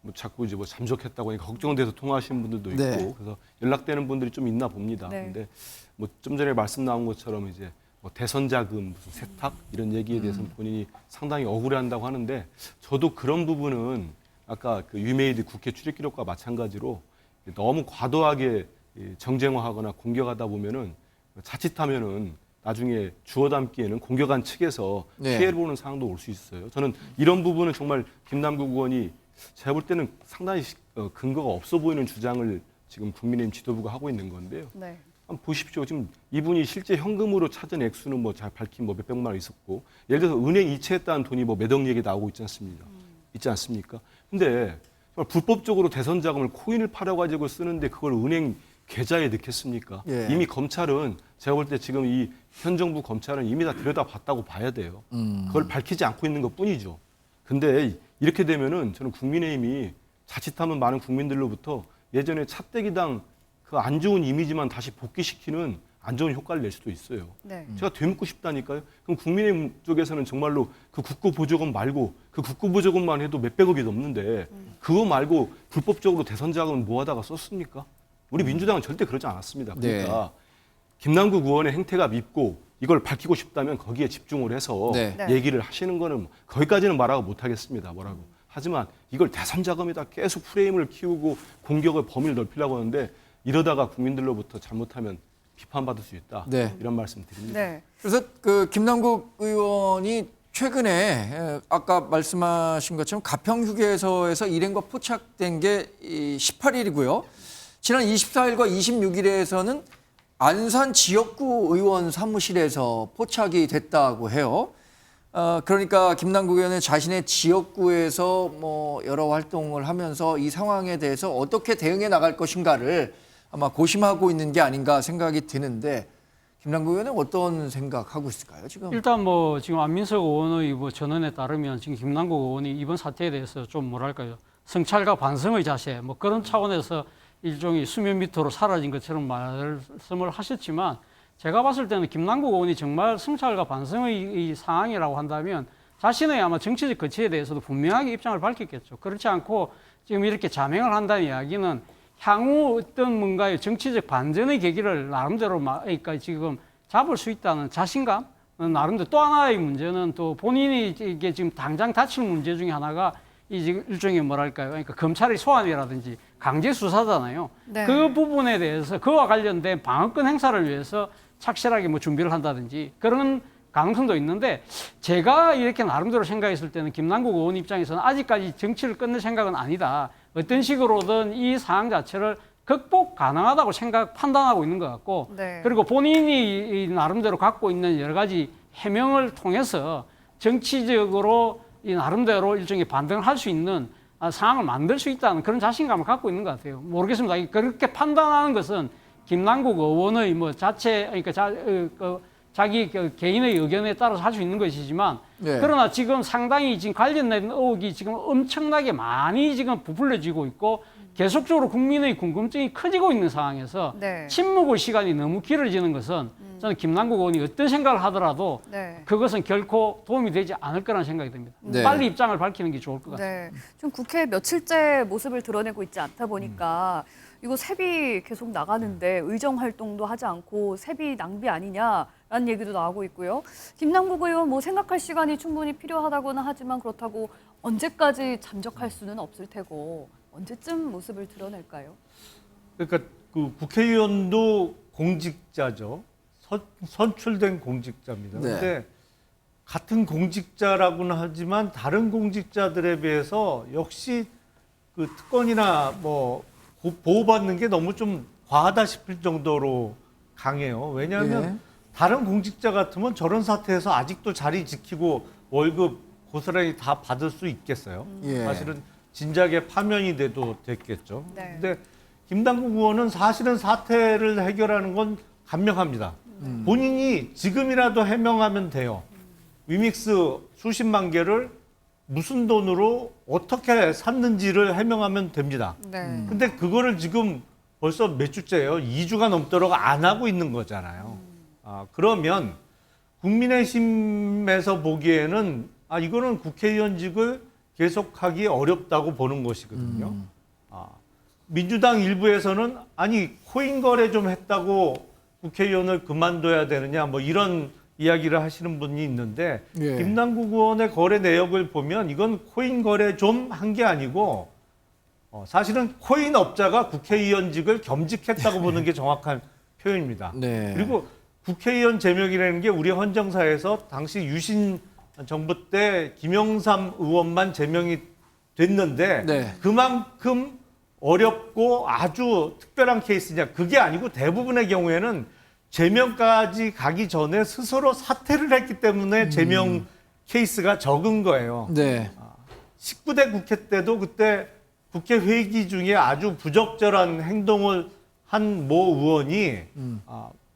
뭐 자꾸 이제 뭐 잠적했다고 하니까 걱정돼서 통화하시는 분들도 있고 그래서 연락되는 분들이 좀 있나 봅니다. 근데 뭐 좀 전에 말씀 나온 것처럼 이제 뭐 대선 자금 무슨 세탁 이런 얘기에 대해서는 본인이 상당히 억울해한다고 하는데 저도 그런 부분은 아까 그 유메이드 국회 출입 기록과 마찬가지로 너무 과도하게 정쟁화하거나 공격하다 보면은 자칫하면은 나중에 주워 담기에는 공격한 측에서 네. 피해를 보는 상황도 올 수 있어요. 저는 이런 부분은 정말 김남국 의원이 제가 볼 때는 상당히 근거가 없어 보이는 주장을 지금 국민의힘 지도부가 하고 있는 건데요. 네. 한번 보십시오. 지금 이분이 실제 현금으로 찾은 액수는 뭐 잘 밝힌 뭐 몇백만 원 있었고, 예를 들어서 은행 이체했다는 돈이 뭐 몇억 얘기 나오고 있지 않습니까? 근데 정말 불법적으로 대선 자금을 코인을 팔아가지고 쓰는데 그걸 은행 계좌에 넣겠습니까? 예. 이미 검찰은 제가 볼 때 지금 이 현 정부 검찰은 이미 다 들여다봤다고 봐야 돼요. 그걸 밝히지 않고 있는 것뿐이죠. 근데 이렇게 되면은 저는 국민의힘이 자칫하면 많은 국민들로부터 예전에 차떼기당 그 안 좋은 이미지만 다시 복귀시키는 안 좋은 효과를 낼 수도 있어요. 네. 제가 되묻고 싶다니까요. 그럼 국민의힘 쪽에서는 정말로 그 국고보조금 말고 그 국고보조금만 해도 몇백억이 넘는데 그거 말고 불법적으로 대선 자금은 뭐 하다가 썼습니까? 우리 민주당은 절대 그러지 않았습니다. 그러니까 김남국 의원의 행태가 밉고 이걸 밝히고 싶다면 거기에 집중을 해서 네. 얘기를 하시는 거는 거기까지는 말하고 못하겠습니다. 뭐라고. 하지만 이걸 대선 자금에다 계속 프레임을 키우고 공격의 범위를 넓히려고 하는데 이러다가 국민들로부터 잘못하면 비판받을 수 있다. 네. 이런 말씀 드립니다. 네. 그래서 그 김남국 의원이 최근에 아까 말씀하신 것처럼 가평휴게소에서 일행과 포착된 게 18일이고요. 지난 24일과 26일에서는 안산 지역구 의원 사무실에서 포착이 됐다고 해요. 그러니까 김남국 의원은 자신의 지역구에서 뭐 여러 활동을 하면서 이 상황에 대해서 어떻게 대응해 나갈 것인가를 아마 고심하고 있는 게 아닌가 생각이 드는데 김남국 의원은 어떤 생각하고 있을까요, 지금? 일단 뭐 지금 안민석 의원의 뭐 전언에 따르면 지금 김남국 의원이 이번 사태에 대해서 좀 뭐랄까요, 성찰과 반성의 자세 뭐 그런 차원에서 일종의 수면 밑으로 사라진 것처럼 말씀을 하셨지만 제가 봤을 때는 김남국 의원이 정말 성찰과 반성의 이 상황이라고 한다면 자신의 아마 정치적 거취에 대해서도 분명하게 입장을 밝혔겠죠. 그렇지 않고 지금 이렇게 자명을 한다는 이야기는 향후 어떤 뭔가의 정치적 반전의 계기를 나름대로 그러니까 지금 잡을 수 있다는 자신감, 나름대로 또 하나의 문제는 또 본인이 이게 지금 당장 다칠 문제 중에 하나가 이 일종의 뭐랄까요, 그러니까 검찰의 소환이라든지 강제 수사잖아요. 네. 그 부분에 대해서 그와 관련된 방어권 행사를 위해서 착실하게 뭐 준비를 한다든지 그런 가능성도 있는데 제가 이렇게 나름대로 생각했을 때는 김남국 의원 입장에서는 아직까지 정치를 끝낼 생각은 아니다. 어떤 식으로든 이 상황 자체를 극복 가능하다고 판단하고 있는 것 같고 네. 그리고 본인이 나름대로 갖고 있는 여러 가지 해명을 통해서 정치적으로 이 나름대로 일종의 반등을 할 수 있는 상황을 만들 수 있다는 그런 자신감을 갖고 있는 것 같아요. 모르겠습니다. 그렇게 판단하는 것은 김남국 의원의 뭐 자체, 그러니까 자기 개인의 의견에 따라서 할 수 있는 것이지만 네. 그러나 지금 상당히 지금 관련된 의혹이 지금 엄청나게 많이 지금 부풀려지고 있고 계속적으로 국민의 궁금증이 커지고 있는 상황에서 네. 침묵의 시간이 너무 길어지는 것은 저는 김남국 의원이 어떤 생각을 하더라도 네. 그것은 결코 도움이 되지 않을 거라는 생각이 듭니다. 네. 빨리 입장을 밝히는 게 좋을 것 같습니다. 네. 좀 국회 며칠째 모습을 드러내고 있지 않다 보니까 이거 세비 계속 나가는데 의정 활동도 하지 않고 세비 낭비 아니냐라는 얘기도 나오고 있고요. 김남국 의원 뭐 생각할 시간이 충분히 필요하다고는 하지만 그렇다고 언제까지 잠적할 수는 없을 테고 언제쯤 모습을 드러낼까요? 그러니까 그 국회의원도 공직자죠. 선출된 공직자입니다. 네. 그런데 같은 공직자라고는 하지만 다른 공직자들에 비해서 역시 그 특권이나 뭐 보호받는 게 너무 좀 과하다 싶을 정도로 강해요. 왜냐하면 예. 다른 공직자 같으면 저런 사태에서 아직도 자리 지키고 월급 고스란히 다 받을 수 있겠어요. 예. 사실은 진작에 파면이 돼도 됐겠죠. 네. 근데 김남국 의원은 사실은 사태를 해결하는 건 간명합니다. 본인이 지금이라도 해명하면 돼요. 위믹스 수십만 개를 무슨 돈으로 어떻게 샀는지를 해명하면 됩니다. 네. 근데 그거를 지금 벌써 몇 주째예요. 2주가 넘도록 안 하고 있는 거잖아요. 그러면 국민의힘에서 보기에는 이거는 국회의원직을 계속하기 어렵다고 보는 것이거든요. 민주당 일부에서는 아니 코인 거래 좀 했다고 국회의원을 그만둬야 되느냐 뭐 이런 이야기를 하시는 분이 있는데 예. 김남국 의원의 거래 내역을 보면 이건 코인 거래 좀 한 게 아니고 사실은 코인 업자가 국회의원직을 겸직했다고 보는 게 정확한 표현입니다. 네. 그리고 국회의원 제명이라는 게 우리 헌정사에서 당시 유신 정부 때 김영삼 의원만 제명이 됐는데 네. 그만큼 어렵고 아주 특별한 케이스냐, 그게 아니고 대부분의 경우에는 제명까지 가기 전에 스스로 사퇴를 했기 때문에 제명 케이스가 적은 거예요. 네. 19대 국회 때도 그때 국회 회기 중에 아주 부적절한 행동을 한 모 의원이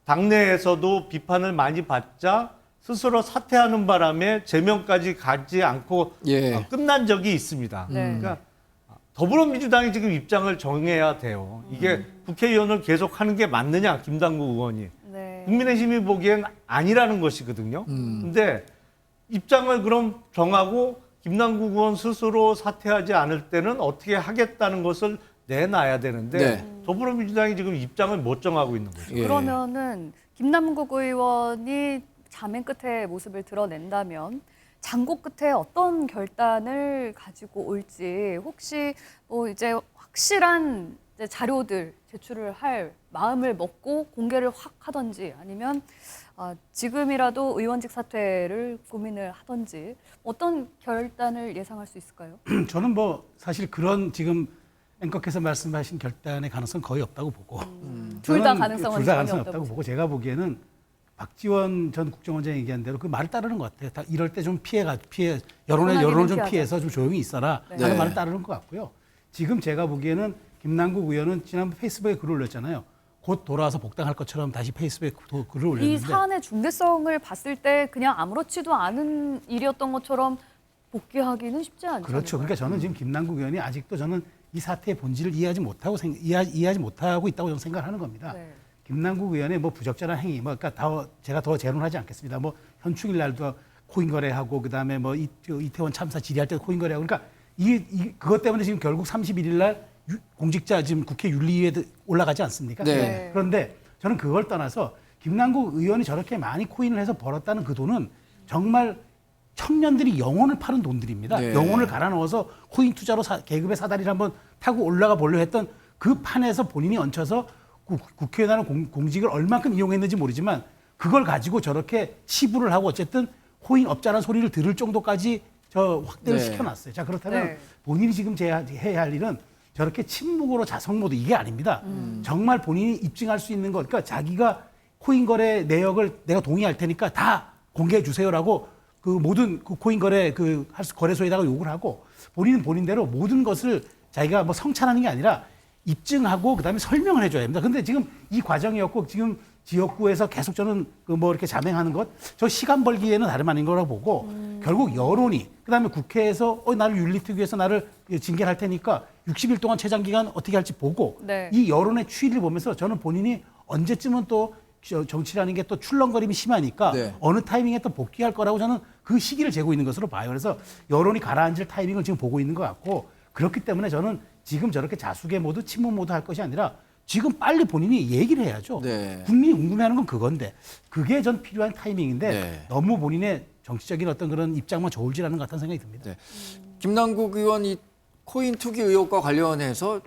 당내에서도 비판을 많이 받자 스스로 사퇴하는 바람에 제명까지 가지 않고 예. 끝난 적이 있습니다. 그러니까 더불어민주당이 지금 입장을 정해야 돼요. 이게 국회의원을 계속 하는 게 맞느냐, 김남국 의원이. 네. 국민의힘이 보기엔 아니라는 것이거든요. 근데 입장을 그럼 정하고 김남국 의원 스스로 사퇴하지 않을 때는 어떻게 하겠다는 것을 내놔야 되는데 네. 더불어민주당이 지금 입장을 못 정하고 있는 거죠. 예. 그러면은 김남국 의원이 자맹 끝에 모습을 드러낸다면 장고 끝에 어떤 결단을 가지고 올지 혹시 뭐 이제 확실한 이제 자료들 제출을 할 마음을 먹고 공개를 확 하던지 아니면 지금이라도 의원직 사퇴를 고민을 하던지 어떤 결단을 예상할 수 있을까요? 저는 뭐 사실 그런 지금 앵커께서 말씀하신 결단의 가능성 거의 없다고 보고 둘 다 가능성은 둘다 전혀 가능성 없다고 없다고 보고 제가 보기에는 박지원 전 국정원장이 얘기한 대로 그 말을 따르는 것 같아요. 이럴 때 좀 피해 여론을 좀 피하자. 피해서 좀 조용히 있어라 하는 네. 말을 따르는 것 같고요. 지금 제가 보기에는 김남국 의원은 지난번 페이스북에 글을 올렸잖아요. 곧 돌아와서 복당할 것처럼 다시 페이스북에 글을 올렸는데 이 사안의 중대성을 봤을 때 그냥 아무렇지도 않은 일이었던 것처럼 복귀하기는 쉽지 않죠. 그렇죠. 그러니까 저는 지금 김남국 의원이 아직도 저는 이 사태의 본질을 이해하지 못하고 있다고 저는 생각하는 겁니다. 네. 김남국 의원의 뭐 부적절한 행위, 뭐 그러니까 제가 더 재론하지 않겠습니다. 뭐 현충일 날도 코인 거래하고 그다음에 뭐 이태원 참사 질의할 때 코인 거래하고 그러니까 그것 때문에 지금 결국 31일 날 공직자 지금 국회 윤리위에 올라가지 않습니까? 네. 그런데 저는 그걸 떠나서 김남국 의원이 저렇게 많이 코인을 해서 벌었다는 그 돈은 정말 청년들이 영혼을 파는 돈들입니다. 네. 영혼을 갈아 넣어서 코인 투자로 계급의 사다리를 한번 타고 올라가 보려 했던 그 판에서 본인이 얹혀서 국회의원 공직을 얼만큼 이용했는지 모르지만 그걸 가지고 저렇게 치부를 하고 어쨌든 코인 업자라는 소리를 들을 정도까지 확대를 네. 시켜놨어요. 자, 그렇다면 네. 본인이 지금 해야 할 일은 저렇게 침묵으로 자성 모드 이게 아닙니다. 정말 본인이 입증할 수 있는 것, 그러니까 자기가 코인 거래 내역을 내가 동의할 테니까 다 공개해 주세요라고 그 모든 그 코인 거래 거래소에다가 요구를 하고 본인은 본인대로 모든 것을 자기가 뭐 성찬하는 게 아니라 입증하고 그다음에 설명을 해줘야 됩니다. 근데 지금 이 과정이었고 지금 지역구에서 계속 저는 뭐 이렇게 자맹하는 것, 저 시간 벌기에는 다름 아닌 거라고 보고 결국 여론이 그다음에 국회에서 나를 윤리특위에서 나를 징계할 테니까 60일 동안 최장 기간 어떻게 할지 보고 네. 이 여론의 추이를 보면서 저는 본인이 언제쯤은 또 정치라는 게 또 출렁거림이 심하니까 네. 어느 타이밍에 또 복귀할 거라고 저는 그 시기를 재고 있는 것으로 봐요. 그래서 여론이 가라앉을 타이밍을 지금 보고 있는 것 같고 그렇기 때문에 저는 지금 저렇게 자숙의 모드, 침묵 모드 할 것이 아니라 지금 빨리 본인이 얘기를 해야죠. 네. 국민이 궁금해하는 건 그건데 그게 전 필요한 타이밍인데 네. 너무 본인의 정치적인 어떤 그런 입장만 좋을지라는 것 같다는 생각이 듭니다. 네. 김남국 의원이 코인 투기 의혹과 관련해서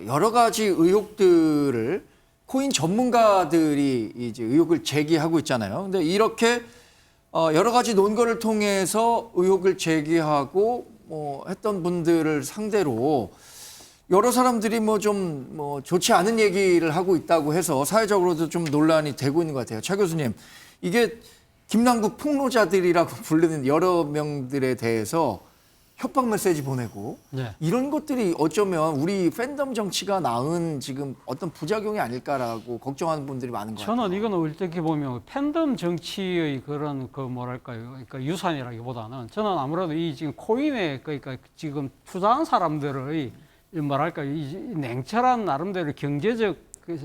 여러 가지 의혹들을 코인 전문가들이 이제 의혹을 제기하고 있잖아요. 근데 이렇게 여러 가지 논거를 통해서 의혹을 제기하고 했던 분들을 상대로 여러 사람들이 좀 좋지 않은 얘기를 하고 있다고 해서 사회적으로도 좀 논란이 되고 있는 것 같아요. 차 교수님, 이게 김남국 폭로자들이라고 부르는 여러 명들에 대해서 협박 메시지 보내고 네. 이런 것들이 어쩌면 우리 팬덤 정치가 낳은 지금 어떤 부작용이 아닐까라고 걱정하는 분들이 많은 것 같아요. 저는 이건 어떻게 보면 팬덤 정치의 그런 그러니까 유산이라기보다는 저는 아무래도 이 지금 코인에 그러니까 지금 투자한 사람들의 이 냉철한 나름대로 경제적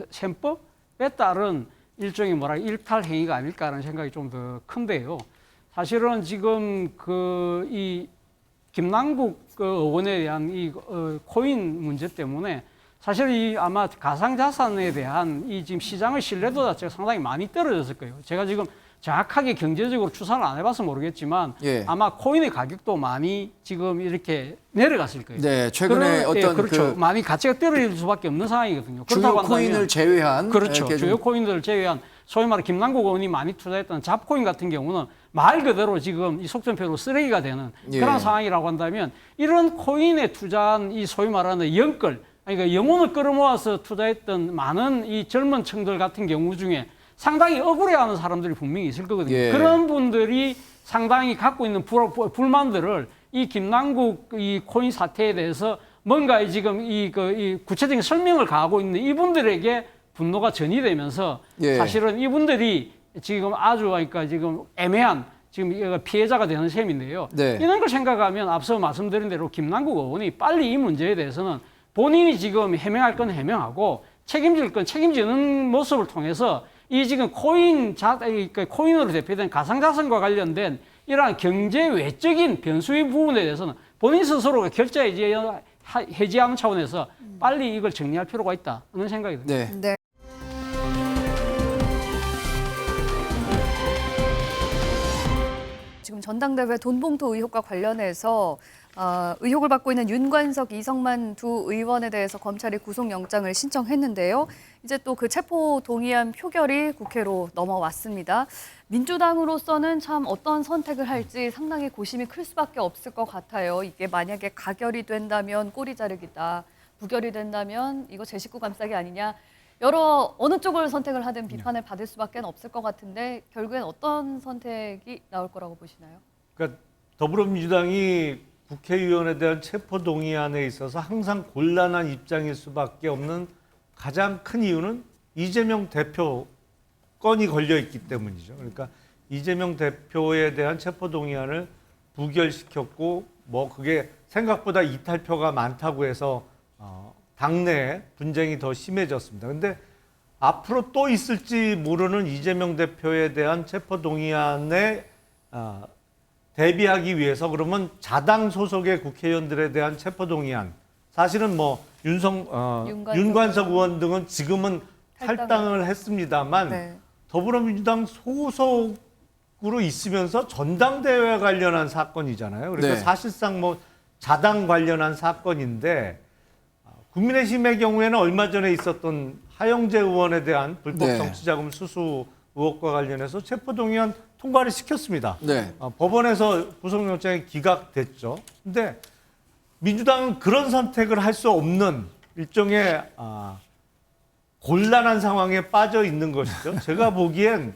셈법에 따른 일종의 일탈 행위가 아닐까라는 생각이 좀 더 큰데요. 사실은 지금 이 김남국 의원에 대한 이 코인 문제 때문에 사실 아마 가상자산에 대한 이 지금 시장의 신뢰도 자체가 상당히 많이 떨어졌을 거예요. 제가 지금 정확하게 경제적으로 추산을 안 해봐서 모르겠지만 예. 아마 코인의 가격도 많이 지금 이렇게 내려갔을 거예요. 네, 최근에 어떤 그렇죠. 그 많이 가치가 떨어질 수밖에 없는 상황이거든요. 주요 그렇다고 코인을 한다면 제외한 그렇죠. 이렇게 좀- 주요 코인들을 제외한 소위 말해 김남국 의원이 많이 투자했던 잡코인 같은 경우는 말 그대로 지금 이 속전표로 쓰레기가 되는 예. 그런 상황이라고 한다면 이런 코인에 투자한 이 소위 말하는 영끌, 그러니까 영혼을 끌어모아서 투자했던 많은 이 젊은 층들 같은 경우 중에 상당히 억울해하는 사람들이 분명히 있을 거거든요. 예. 그런 분들이 상당히 갖고 있는 불만들을 이 김남국 이 코인 사태에 대해서 뭔가 지금 이 구체적인 설명을 가하고 있는 이분들에게 분노가 전이되면서 예. 사실은 이분들이 지금 아주 그러니까 지금 애매한 지금 피해자가 되는 셈인데요. 네. 이런 걸 생각하면 앞서 말씀드린 대로 김남국 의원이 빨리 이 문제에 대해서는 본인이 지금 해명할 건 해명하고 책임질 건 책임지는 모습을 통해서 이 지금 코인으로 대표된 가상자산과 관련된 이러한 경제 외적인 변수의 부분에 대해서는 본인 스스로가 결자 해지하는 차원에서 빨리 이걸 정리할 필요가 있다. 그런 생각이 듭니다. 네. 네. 지금 전당대회 돈봉투 의혹과 관련해서 의혹을 받고 있는 윤관석, 이성만 두 의원에 대해서 검찰이 구속영장을 신청했는데요. 이제 또 그 체포 동의안 표결이 국회로 넘어왔습니다. 민주당으로서는 참 어떤 선택을 할지 상당히 고심이 클 수밖에 없을 것 같아요. 이게 만약에 가결이 된다면 꼬리 자르기다, 부결이 된다면 이거 제 식구 감싸기 아니냐. 어느 쪽을 선택을 하든 비판을 받을 수밖에 없을 것 같은데 결국엔 어떤 선택이 나올 거라고 보시나요? 그러니까 더불어민주당이 국회의원에 대한 체포동의안에 있어서 항상 곤란한 입장일 수밖에 없는 가장 큰 이유는 이재명 대표 건이 걸려 있기 때문이죠. 그러니까 이재명 대표에 대한 체포동의안을 부결시켰고 뭐 그게 생각보다 이탈표가 많다고 해서 당내 분쟁이 더 심해졌습니다. 근데 앞으로 또 있을지 모르는 이재명 대표에 대한 체포동의안에 대비하기 위해서 그러면 자당 소속의 국회의원들에 대한 체포동의안, 사실은 뭐 윤관석 의원 등은 지금은 탈당을 했습니다만 네. 더불어민주당 소속으로 있으면서 전당대회 관련한 사건이잖아요. 그러니까 네. 사실상 뭐 자당 관련한 사건인데 국민의힘의 경우에는 얼마 전에 있었던 하영재 의원에 대한 불법 네. 정치자금 수수 의혹과 관련해서 체포동의안 통과를 시켰습니다. 네. 법원에서 구속영장이 기각됐죠. 근데 민주당은 그런 선택을 할 수 없는 일종의 곤란한 상황에 빠져 있는 것이죠. 제가 보기엔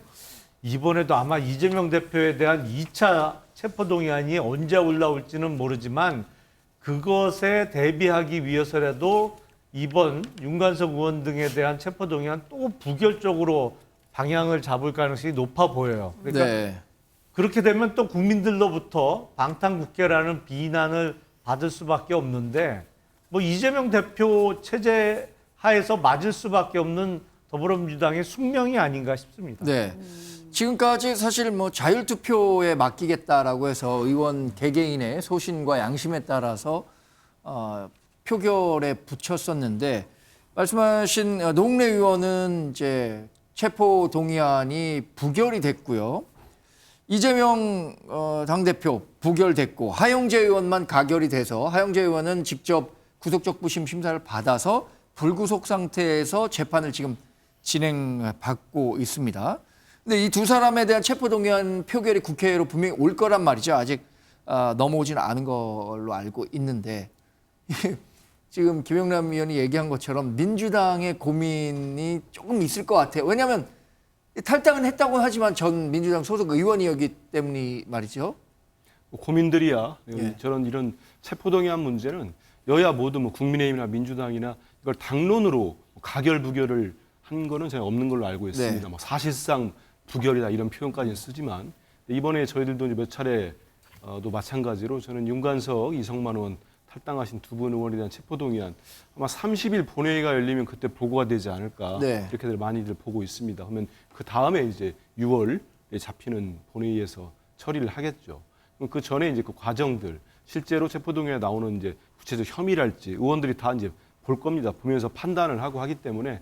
이번에도 아마 이재명 대표에 대한 2차 체포동의안이 언제 올라올지는 모르지만 그것에 대비하기 위해서라도 이번 윤관석 의원 등에 대한 체포동의안 또 부결 쪽으로 방향을 잡을 가능성이 높아 보여요. 그러니까 네. 그렇게 되면 또 국민들로부터 방탄국회라는 비난을 받을 수밖에 없는데 뭐 이재명 대표 체제 하에서 맞을 수밖에 없는 더불어민주당의 숙명이 아닌가 싶습니다. 네. 지금까지 사실 뭐 자율투표에 맡기겠다라고 해서 의원 개개인의 소신과 양심에 따라서 표결에 붙였었는데 말씀하신 노웅래 의원은 이제 체포 동의안이 부결이 됐고요. 이재명 당대표 부결됐고 하영재 의원만 가결이 돼서 하영재 의원은 직접 구속적부심 심사를 받아서 불구속 상태에서 재판을 지금 진행받고 있습니다. 근데 이 두 사람에 대한 체포동의안 표결이 국회로 분명히 올 거란 말이죠. 아직 넘어오지는 않은 걸로 알고 있는데 지금 김영남 의원이 얘기한 것처럼 민주당의 고민이 조금 있을 것 같아요. 왜냐하면 탈당은 했다고 하지만 전 민주당 소속 의원이었기 때문이 말이죠. 고민들이야. 예. 이런 체포동의안 문제는 여야 모두 뭐 국민의힘이나 민주당이나 이걸 당론으로 가결 부결을 한 거는 제가 없는 걸로 알고 있습니다. 네. 뭐 사실상 부결이다 이런 표현까지는 쓰지만 이번에 저희들도 이제 몇 차례 또 마찬가지로 저는 윤관석, 이성만 의원 탈당하신 두 분 의원에 대한 체포동의안 아마 30일 본회의가 열리면 그때 보고가 되지 않을까 네. 이렇게들 많이들 보고 있습니다. 그러면 그 다음에 이제 6월에 잡히는 본회의에서 처리를 하겠죠. 그럼 그 전에 이제 그 과정들 실제로 체포동의안에 나오는 이제 구체적 혐의랄지 의원들이 다 이제 볼 겁니다. 보면서 판단을 하고 하기 때문에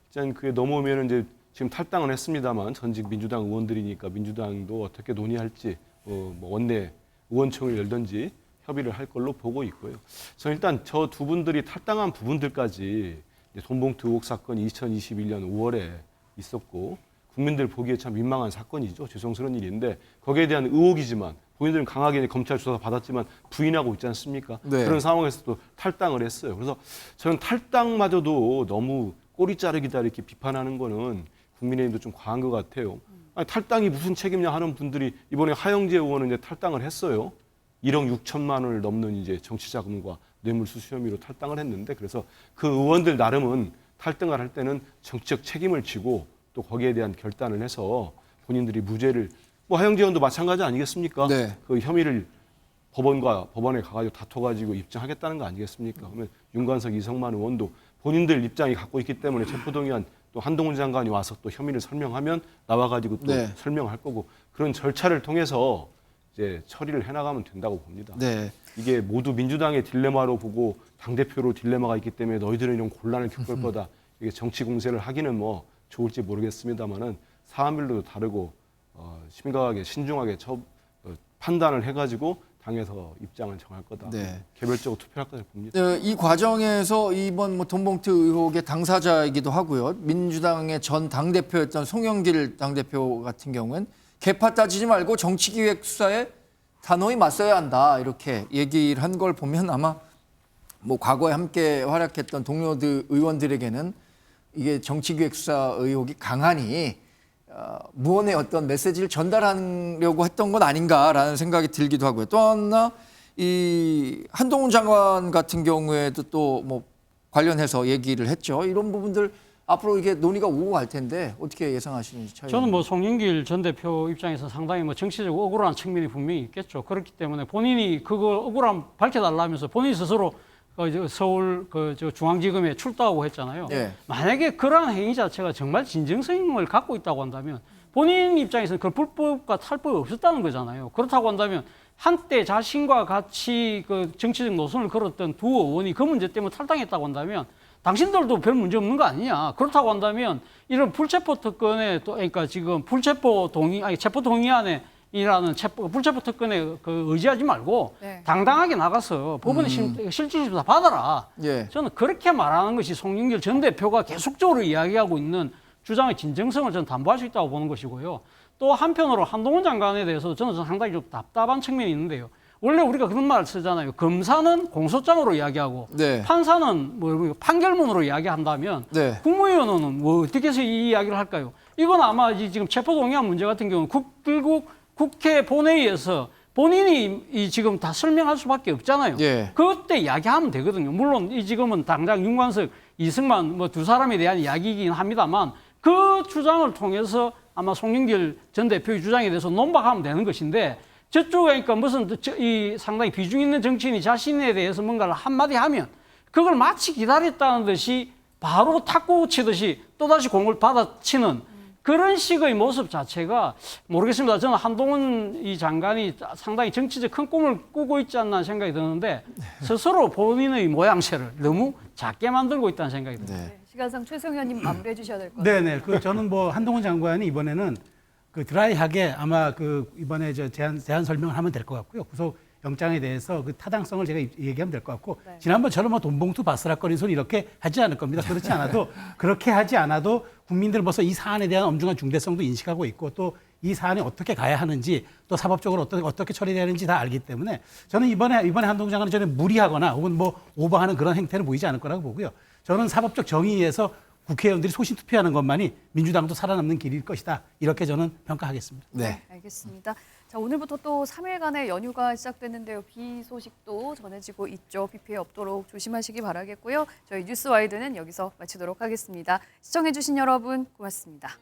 일단 그게 넘어오면 이제 지금 탈당을 했습니다만 전직 민주당 의원들이니까 민주당도 어떻게 논의할지 뭐 원내 의원총을 열든지 협의를 할 걸로 보고 있고요. 저는 일단 저 두 분들이 탈당한 부분들까지 돈봉투 의혹 사건이 2021년 5월에 있었고 국민들 보기에 참 민망한 사건이죠. 죄송스러운 일인데 거기에 대한 의혹이지만 본인들은 강하게 검찰 조사 받았지만 부인하고 있지 않습니까? 네. 그런 상황에서 또 탈당을 했어요. 그래서 저는 탈당마저도 너무 꼬리 자르기다 이렇게 비판하는 거는 국민의힘도 좀 과한 것 같아요. 아니, 탈당이 무슨 책임냐 하는 분들이 이번에 하영재 의원은 이제 탈당을 했어요. 1억 6천만 원을 넘는 이제 정치자금과 뇌물수수 혐의로 탈당을 했는데 그래서 그 의원들 나름은 탈당을 할 때는 정치적 책임을 지고 또 거기에 대한 결단을 해서 본인들이 무죄를 뭐 하영재 의원도 마찬가지 아니겠습니까? 네. 그 혐의를 법원에 가가지고 다퉈가지고 입증하겠다는 거 아니겠습니까? 그러면 윤관석, 이성만 의원도 본인들 입장이 갖고 있기 때문에 체포동의안 또 한동훈 장관이 와서 또 혐의를 설명하면 나와가지고 또 네. 설명할 거고 그런 절차를 통해서 이제 처리를 해나가면 된다고 봅니다. 네. 이게 모두 민주당의 딜레마로 보고 당대표로 딜레마가 있기 때문에 너희들은 이런 곤란을 겪을 거다. 이게 정치 공세를 하기는 뭐 좋을지 모르겠습니다만은 사안별로도 다르고 심각하게 신중하게 판단을 해가지고 당에서 입장을 정할 거다. 네. 개별적으로 투표할 거다 봅니다. 이 과정에서 이번 뭐 돈봉투 의혹의 당사자이기도 하고요. 민주당의 전 당대표였던 송영길 당대표 같은 경우는 개파 따지지 말고 정치기획 수사에 단호히 맞서야 한다. 이렇게 얘기를 한 걸 보면 아마 뭐 과거에 함께 활약했던 동료들 의원들에게는 이게 정치기획 수사 의혹이 강하니 무언의 어떤 메시지를 전달하려고 했던 건 아닌가라는 생각이 들기도 하고요. 또 하나 이 한동훈 장관 같은 경우에도 또 뭐 관련해서 얘기를 했죠. 이런 부분들 앞으로 이게 논의가 오고 갈 텐데 어떻게 예상하시는지 차이. 저는 뭐 송영길 전 대표 입장에서 상당히 뭐 정치적으로 억울한 측면이 분명히 있겠죠. 그렇기 때문에 본인이 그걸 억울함 밝혀달라면서 본인 스스로 서울 중앙지검에 출두하고 했잖아요. 네. 만약에 그러한 행위 자체가 정말 진정성을 갖고 있다고 한다면 본인 입장에서는 그 불법과 탈법이 없었다는 거잖아요. 그렇다고 한다면 한때 자신과 같이 그 정치적 노선을 걸었던 두 의원이 그 문제 때문에 탈당했다고 한다면 당신들도 별 문제 없는 거 아니냐. 그렇다고 한다면 이런 불체포 특권에 또 그러니까 지금 체포 동의안에 이라는 불체포 특권에 의지하지 말고 네. 당당하게 나가서 법원의 실질심사 받아라. 예. 저는 그렇게 말하는 것이 송영길 전 대표가 계속적으로 이야기하고 있는 주장의 진정성을 저는 담보할 수 있다고 보는 것이고요. 또 한편으로 한동훈 장관에 대해서 저는 상당히 좀 답답한 측면이 있는데요. 원래 우리가 그런 말을 쓰잖아요. 검사는 공소장으로 이야기하고 네. 판사는 뭐 판결문으로 이야기한다면 네. 국무위원은 뭐 어떻게 해서 이 이야기를 할까요? 이건 아마 지금 체포동의안 문제 같은 경우는 결국 국회 본회의에서 본인이 지금 다 설명할 수밖에 없잖아요. 예. 그때 이야기하면 되거든요. 물론 이 지금은 당장 윤관석, 이승만 뭐 두 사람에 대한 이야기이긴 합니다만 그 주장을 통해서 아마 송영길 전 대표의 주장에 대해서 논박하면 되는 것인데 저쪽에 그러니까 무슨 이 상당히 비중 있는 정치인이 자신에 대해서 뭔가를 한마디 하면 그걸 마치 기다렸다는 듯이 바로 탁구 치듯이 또다시 공을 받아치는 그런 식의 모습 자체가 모르겠습니다. 저는 한동훈 이 장관이 상당히 정치적 큰 꿈을 꾸고 있지 않나 생각이 드는데 스스로 본인의 모양새를 너무 작게 만들고 있다는 생각이 듭니다. 네. 시간상 최수영 의원님 마무리해 주셔야 될 것 같아요. 네네. 저는 뭐 한동훈 장관이 이번에는 드라이하게 아마 이번에 제안 설명을 하면 될 것 같고요. 구속 영장에 대해서 그 타당성을 제가 얘기하면 될 것 같고 네. 지난번처럼 뭐 돈봉투 바스락거리는 소리 이렇게 하지 않을 겁니다. 그렇게 하지 않아도 국민들 벌써 이 사안에 대한 엄중한 중대성도 인식하고 있고 또 이 사안이 어떻게 가야 하는지 또 사법적으로 어떻게 처리되는지 다 알기 때문에 저는 이번에 한동훈 장관은 저는 무리하거나 혹은 뭐 오버하는 그런 행태는 보이지 않을 거라고 보고요. 저는 사법적 정의에서 국회의원들이 소신 투표하는 것만이 민주당도 살아남는 길일 것이다. 이렇게 저는 평가하겠습니다. 네. 알겠습니다. 자, 오늘부터 또 3일간의 연휴가 시작됐는데요. 비 소식도 전해지고 있죠. 비 피해 없도록 조심하시기 바라겠고요. 저희 뉴스와이드는 여기서 마치도록 하겠습니다. 시청해주신 여러분 고맙습니다.